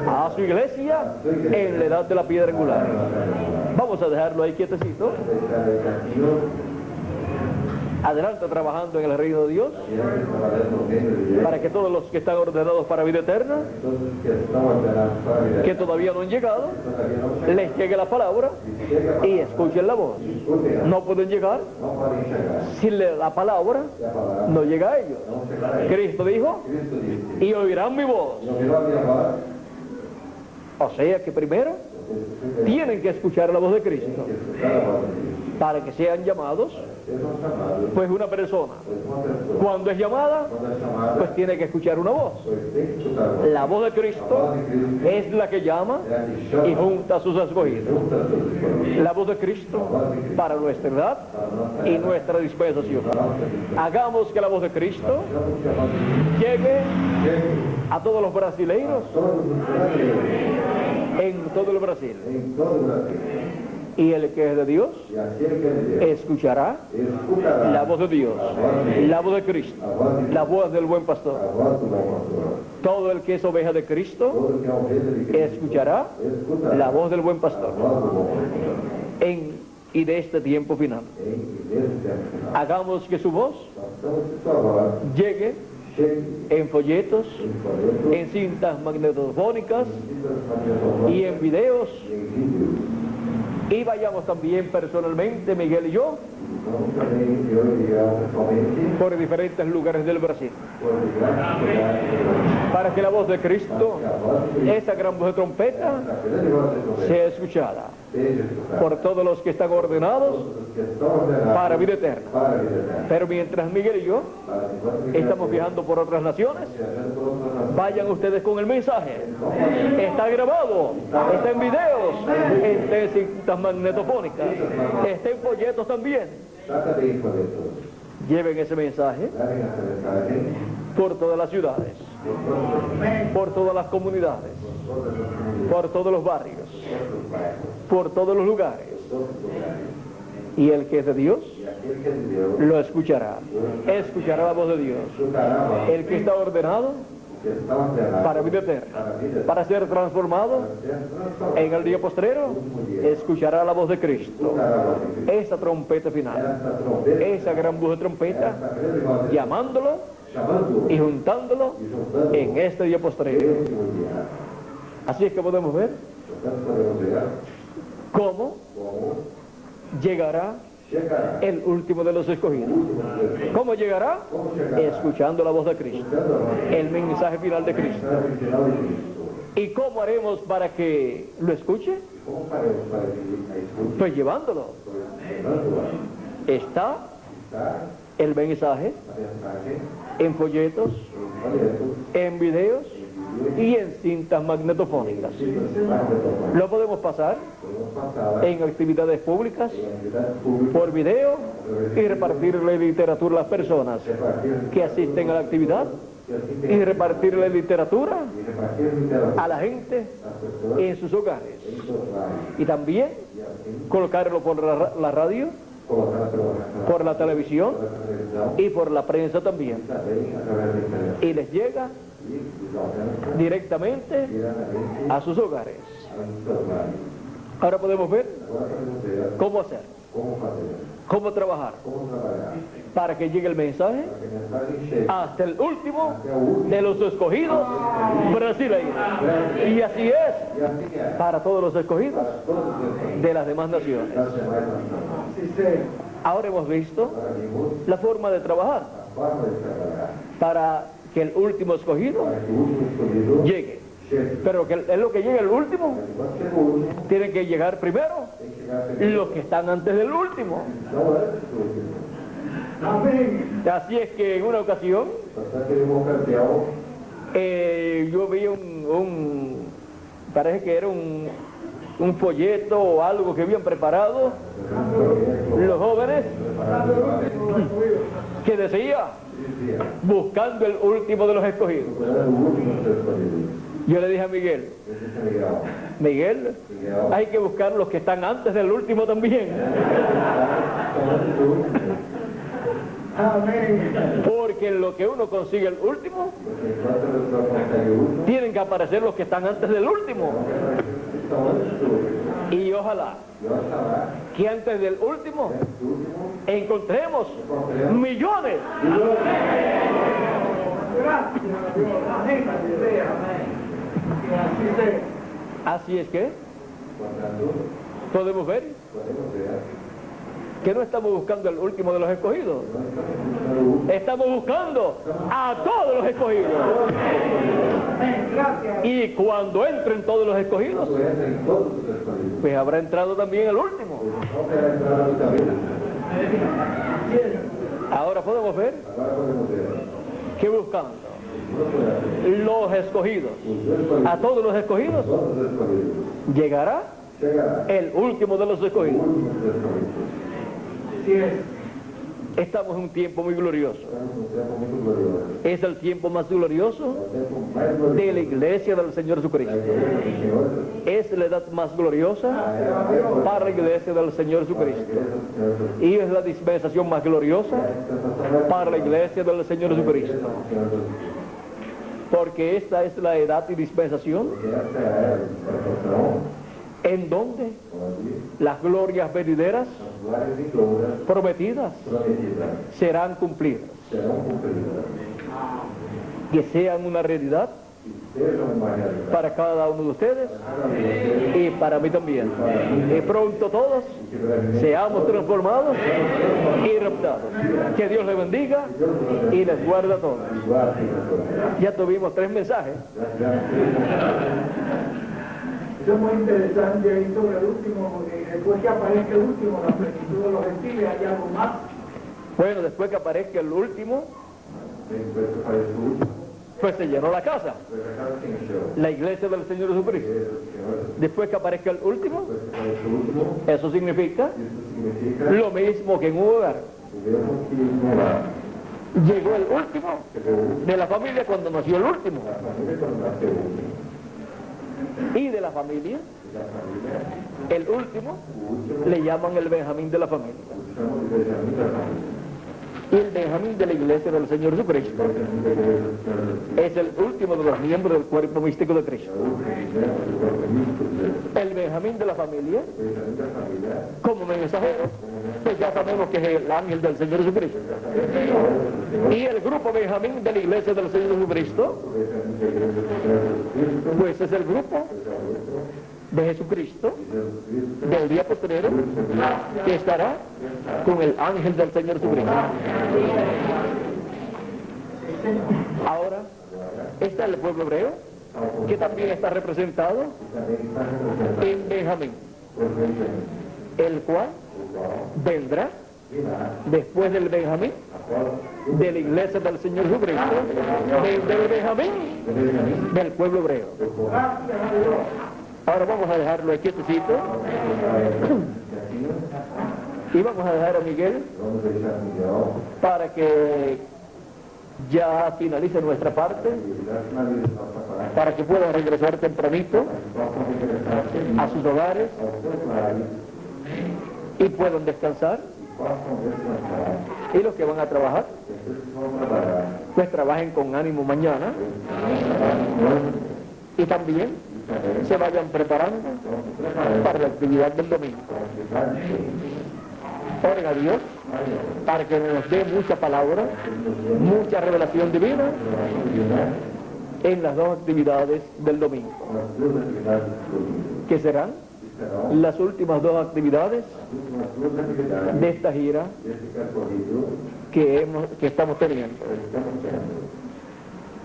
A: a su iglesia en la edad de la piedra angular. Vamos a dejarlo ahí quietecito. Adelante trabajando en el reino de Dios, para que todos los que están ordenados para vida eterna, que todavía no han llegado, les llegue la palabra y escuchen la voz. No pueden llegar si la palabra no llega a ellos. Cristo dijo: y oirán mi voz. O sea que primero tienen que escuchar la voz de Cristo para que sean llamados. Pues una persona, cuando es llamada, pues tiene que escuchar una voz. La voz de Cristo es la que llama y junta a sus escogidos. La voz de Cristo para nuestra edad y nuestra dispensación. Hagamos que la voz de Cristo llegue a todos los brasileiros en todo el Brasil. Y el que es de Dios
B: e aquele que é de Deus
A: escuchará
B: escutará
A: la voz de Dios, la voz de Cristo,
B: a voz de
A: la voz del buen
B: a
A: pastor.
B: voz do bom pastor.
A: Todo el que es oveja de Cristo
B: Todo que é ovelha de Cristo
A: escuchará
B: escutará
A: la voz del buen
B: a
A: pastor
B: voz do bom pastor.
A: y de este tiempo final.
B: E nesse tempo final,
A: Hagamos que su voz
B: façamos que sua voz
A: llegue
B: chegue
A: en folletos,
B: em folhetos,
A: en cintas magnetofónicas
B: em
A: y en videos,
B: em vídeos.
A: y vayamos también personalmente, Miguel y yo,
B: Vamos também, eu e ela pessoalmente,
A: por diferentes lugares del Brasil,
B: por diversos lugares do Brasil.
A: para que la voz de Cristo,
B: Que a voz de Cristo,
A: esa gran voz de trompeta,
B: essa grande voz de trompeta,
A: sea escuchada
B: seja escutada
A: por todos los que están ordenados
B: todos os que estão ordenados
A: para vida eterna.
B: para a vida eterna.
A: Pero mientras Miguel y yo
B: Para que enquanto
A: estamos viajando por otras naciones,
B: viajando por outras nações,
A: vayan ustedes con el mensaje. Está grabado, está en videos, está en cintas magnetofónicas, está en folletos también.
B: está também em folhetos.
A: Lleven ese mensaje
B: Levem essa mensagem
A: por todas las ciudades, por todas las comunidades,
B: por todas as comunidades,
A: por todos los barrios,
B: todos os bairros,
A: por todos los lugares.
B: todos os lugares.
A: Y el que es de Dios
B: E aquele que é de Deus
A: lo escuchará. Escuchará la voz de Dios.
B: escutará a voz
A: El que está ordenado
B: que está ordenado
A: para vida eterna,
B: para a vida
A: para ser transformado
B: para ser transformado.
A: en el día postrero, escuchará la voz de Cristo.
B: Escutará a voz de Cristo.
A: Esa trompeta final,
B: Essa trombeta,
A: esa gran voz de trompeta,
B: essa grande voz de
A: llamándolo
B: chamando
A: y juntándolo
B: e juntando
A: en este día postrero.
B: último dia.
A: Así es que podemos ver
B: Portanto, podemos ver
A: cómo
B: como
A: llegará
B: chegará
A: el último de los escogidos.
B: o último dia.
A: ¿Cómo llegará?
B: Como chegará?
A: Escuchando la voz de Cristo,
B: Escutando a voz de
A: el mensaje final de Cristo.
B: mensagem final de Cristo.
A: ¿Y cómo haremos para que lo escuche?
B: Como faremos para que a escute?
A: Pues llevándolo.
B: Levando-a.
A: Está
B: Está
A: el mensaje
B: a mensagem
A: en folletos,
B: em folhetos,
A: en videos
B: em vídeos,
A: y en cintas magnetofónicas.
B: em
A: Lo podemos pasar
B: podemos passar
A: en actividades públicas,
B: em atividades públicas,
A: por video y repartirle literatura a las personas
B: repartir
A: que asisten a la actividad
B: que assim
A: y
B: tem
A: repartirle literatura
B: e repartir literatura
A: a la gente
B: às pessoas
A: en sus hogares
B: em seus lares
A: y también
B: e assim
A: colocarlo por la radio,
B: colocar
A: por la televisión
B: pela televisão
A: y por la prensa también,
B: e também através da internet
A: y les llega
B: e os alcança
A: directamente
B: diretamente
A: a sus hogares.
B: aos seus lares.
A: Ahora podemos ver
B: Agora podemos ver
A: cómo hacer,
B: como fazer,
A: cómo trabajar
B: como trabalhar
A: para que llegue el mensaje
B: para que a mensagem chegue
A: hasta el último
B: até o último.
A: de los escogidos brasileños. Y así es
B: E assim é
A: para todos los escogidos
B: para todos os países
A: de las demás naciones.
B: das demais nações.
A: Ahora hemos visto
B: Agora vimos
A: la forma de trabajar
B: a forma de trabalhar
A: para que el último escogido
B: para que o último escolhido
A: llegue.
B: chegue.
A: Pero que es lo que llega el último,
B: Mas enquanto chega o último,
A: tienen que llegar primero
B: tem que chegar primeiro.
A: los que están antes del último.
B: Não antes do último.
A: Así es que en una ocasión
B: Portanto, em uma ocasião,
A: yo vi parece que era un folleto o algo que habían preparado los jóvenes que decía,
B: dizia,
A: buscando el último de los escogidos.
B: procurando o último dos escolhidos.
A: Yo le dije a Miguel,
B: Eu disse a Miguel,
A: Miguel,
B: Miguel,
A: hay que buscar los que están antes del último también,
B: antes do último,
A: porque en lo que uno consigue el último,
B: porque enquanto a pessoa consegue o último,
A: tienen que aparecer los que están antes del último.
B: estão antes do último.
A: Y ojalá
B: E oxalá,
A: que antes del último
B: antes do último,
A: encontremos
B: encontremos
A: millones.
C: Gracias a Dios, amén, así sea, amén. Que así sea.
A: Así es que
B: portanto,
A: podemos ver
B: podemos ver,
A: que no estamos buscando el último de los escogidos,
B: nós estamos buscando o último,
A: estamos buscando a todos los escogidos.
C: Amén, gracias.
A: Y cuando entren todos los escogidos,
B: quando entra em todos os escolhidos,
A: pues habrá entrado también el último.
B: não terá entrado no caminho.
A: Ahora podemos ver
B: Agora podemos ver,
A: que buscando
B: procurando
A: los escogidos,
B: os escolhidos,
A: a todos los escogidos,
B: todos os escolhidos,
A: llegará
B: chegará
A: el último de los
B: o
A: escogidos.
B: último dos escolhidos.
C: Así es.
A: Estamos en un tiempo muy glorioso.
B: Estamos num tempo muito glorioso.
A: Es el tiempo más glorioso
B: É o tempo mais glorioso
A: de la iglesia del Señor
B: da
A: Jesucristo.
B: igreja do Senhor,
A: Es la edad más gloriosa
B: a era mais gloriosa
A: para la iglesia del Señor
B: da
A: Jesucristo.
B: igreja do Senhor Jesus.
A: Y es la dispensación más gloriosa para la iglesia del Señor Jesucristo. Porque esta es la edad y dispensación
B: Porque essa é a era de dispensação,
A: en donde
B: onde
A: las glorias venideras
B: as glórias vindouras
A: prometidas
B: prometidas
A: serán cumplidas.
B: serão cumpridas.
A: Que sean una realidad
B: Que sejam uma realidade
A: para cada uno de ustedes
B: para vocês
A: y para mí también. Y pronto todos
B: e que brevemente
A: seamos transformados y raptados. Que Dios les bendiga y les guarde a todos.
B: guardem a sua
A: Ya tuvimos 3 mensajes.
C: Eso es muy interesante ahí sobre el último, porque después que aparezca el último, la plenitud de los gentiles, hay algo más.
A: Bueno, después que aparezca el último,
B: Depois que aparece o último,
A: pues se llenó la casa,
B: depois a casa se encheu.
A: la iglesia del Señor
B: A
A: Jesucristo.
B: igreja do Senhor,
A: Después que aparezca el último,
B: depois que aparece o último,
A: eso significa
B: isso significa
A: lo mismo que en un hogar.
B: o mesmo que no lar.
A: Llegó el último
B: Chegou o último,
A: de la familia cuando nació el último.
B: a família quando nasceu o último.
A: Y de la familia,
B: E da família,
A: el último
B: o último,
A: le llaman el Benjamín de la familia.
B: o chamam de Benjamim da família.
A: Y el Benjamín de la iglesia del Señor Jesucristo
B: Benjamim da igreja do Senhor Jesus.
A: es el último de los miembros del cuerpo místico de
B: É
A: Cristo.
B: o último membro do corpo místico de Deus.
A: El Benjamín de la familia,
B: O Benjamim da família,
A: como mensajero, pues ya sabemos que es el ángel del Señor Jesucristo.
B: o
A: Y el grupo Benjamín de la iglesia del Señor Jesucristo,
B: Benjamim da igreja do Senhor Jesus Cristo,
A: pues es el grupo
B: é o grupo
A: de Jesucristo
B: de Jesus Cristo,
A: del día postrero que estará con el ángel del Señor Jesucristo. Ahora está el pueblo hebreo, que también está representado
B: também está representado
A: en Benjamín,
B: por Benjamim,
A: el cual
B: o qual
A: vendrá
B: virá
A: después del Benjamín
B: após
A: de la iglesia del Señor Jesucristo, del Benjamín
B: o Benjamim
A: del pueblo hebreo.
B: do povo.
A: Ahora vamos a dejarlo aquí quietecito
B: Assim,
A: y vamos a dejar a Miguel
B: vamos deixar Miguel
A: para que ya finalice nuestra parte,
B: e já finaliza nossa parte,
A: para que puedan regresar tempranito
B: para que possam regressar
A: a sus hogares
B: aos seus lares
A: y puedan descansar.
B: e possam descansar.
A: Y los que van a trabajar,
B: Aqueles que vão trabalhar,
A: pues trabajen con ánimo mañana y también
B: também
A: se vayan preparando
B: vão se preparando
A: para la actividad del domingo.
B: para a atividade de Deus.
A: Oren a Dios para que nos dé mucha palabra, mucha revelación divina en las 2 actividades del domingo,
B: Nas duas atividades do domingo,
A: que serán
B: que serão
A: las últimas 2 actividades
B: as últimas duas atividades
A: de esta gira
B: desse percorrido
A: que estamos teniendo.
B: que estamos tendo.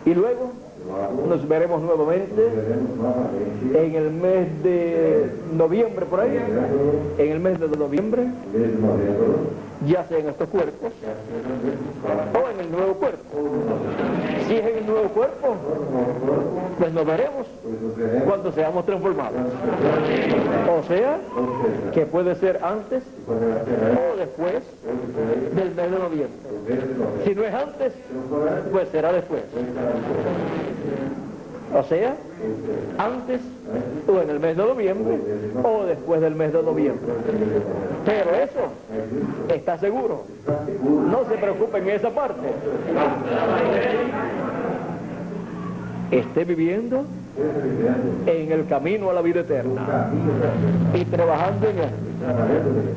A: Y luego
B: Logo,
A: nos veremos
B: nos
A: nuevamente
B: veremos novamente
A: en el mes de noviembre, por ahí, en el mes de noviembre,
B: no mês de novembro,
A: ya sea en estos cuerpos
B: já sejam nesses quatro
A: o en el nuevo cuerpo. Si es en el nuevo cuerpo, pues nos veremos
B: pois nos veremos,
A: cuando seamos transformados. O sea,
B: ou seja,
A: que puede ser antes
B: poderá ser antes
A: o después
B: ou depois
A: del mes de noviembre.
B: do mês de novembro.
A: Si no es antes,
B: Se não for antes,
A: pues será después.
B: pois será depois.
A: O sea, antes o en el mes de noviembre o después del mes de noviembre. Pero eso está seguro.
B: Está seguro,
A: No se preocupen en esa parte. Esté viviendo
B: esteja vivendo
A: en el camino a la vida
B: o
A: eterna
B: caminho da vida,
A: y trabajando en él
B: trabalhando nele,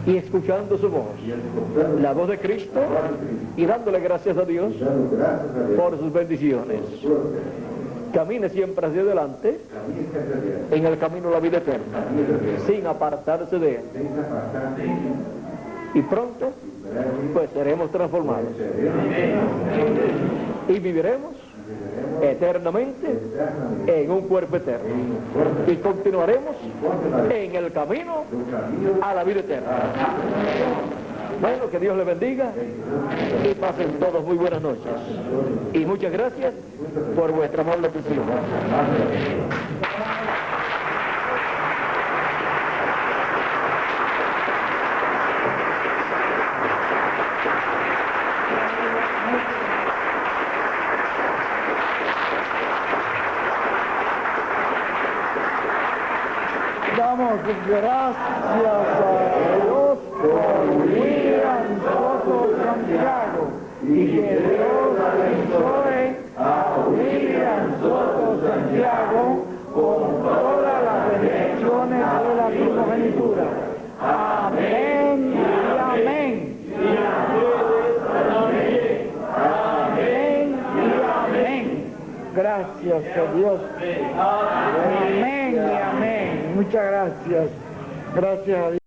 A: y escuchando su voz,
B: e escutando
A: la voz de Cristo,
B: a voz de Cristo,
A: y dándole gracias a Dios
B: dando graças a Deus
A: por sus bendiciones.
B: por suas bênçãos.
A: Camine siempre hacia adelante
B: Caminhe sempre adiante,
A: en el camino a la vida eterna,
B: caminhe adiante,
A: sin apartarse de él.
B: sem se afastar,
A: Y pronto,
B: breve,
A: pues seremos transformados
B: seremos
A: y viviremos eternamente
B: eternamente
A: en un cuerpo eterno.
B: em um corpo
A: Y continuaremos
B: continuaremos
A: en el camino
B: do caminho
A: a la vida eterna. Bueno, que Dios les bendiga y pasen todos muy buenas noches. Y muchas gracias por vuestra amable atención.
C: gracias a Dios por William Soto Santiago y que Dios bendice a William Soto Santiago con todas las bendiciones de la primogenitura. Amén y amén. Amén y amén. Gracias a Dios. Amén y amén. Muchas gracias. Gracias a Dios.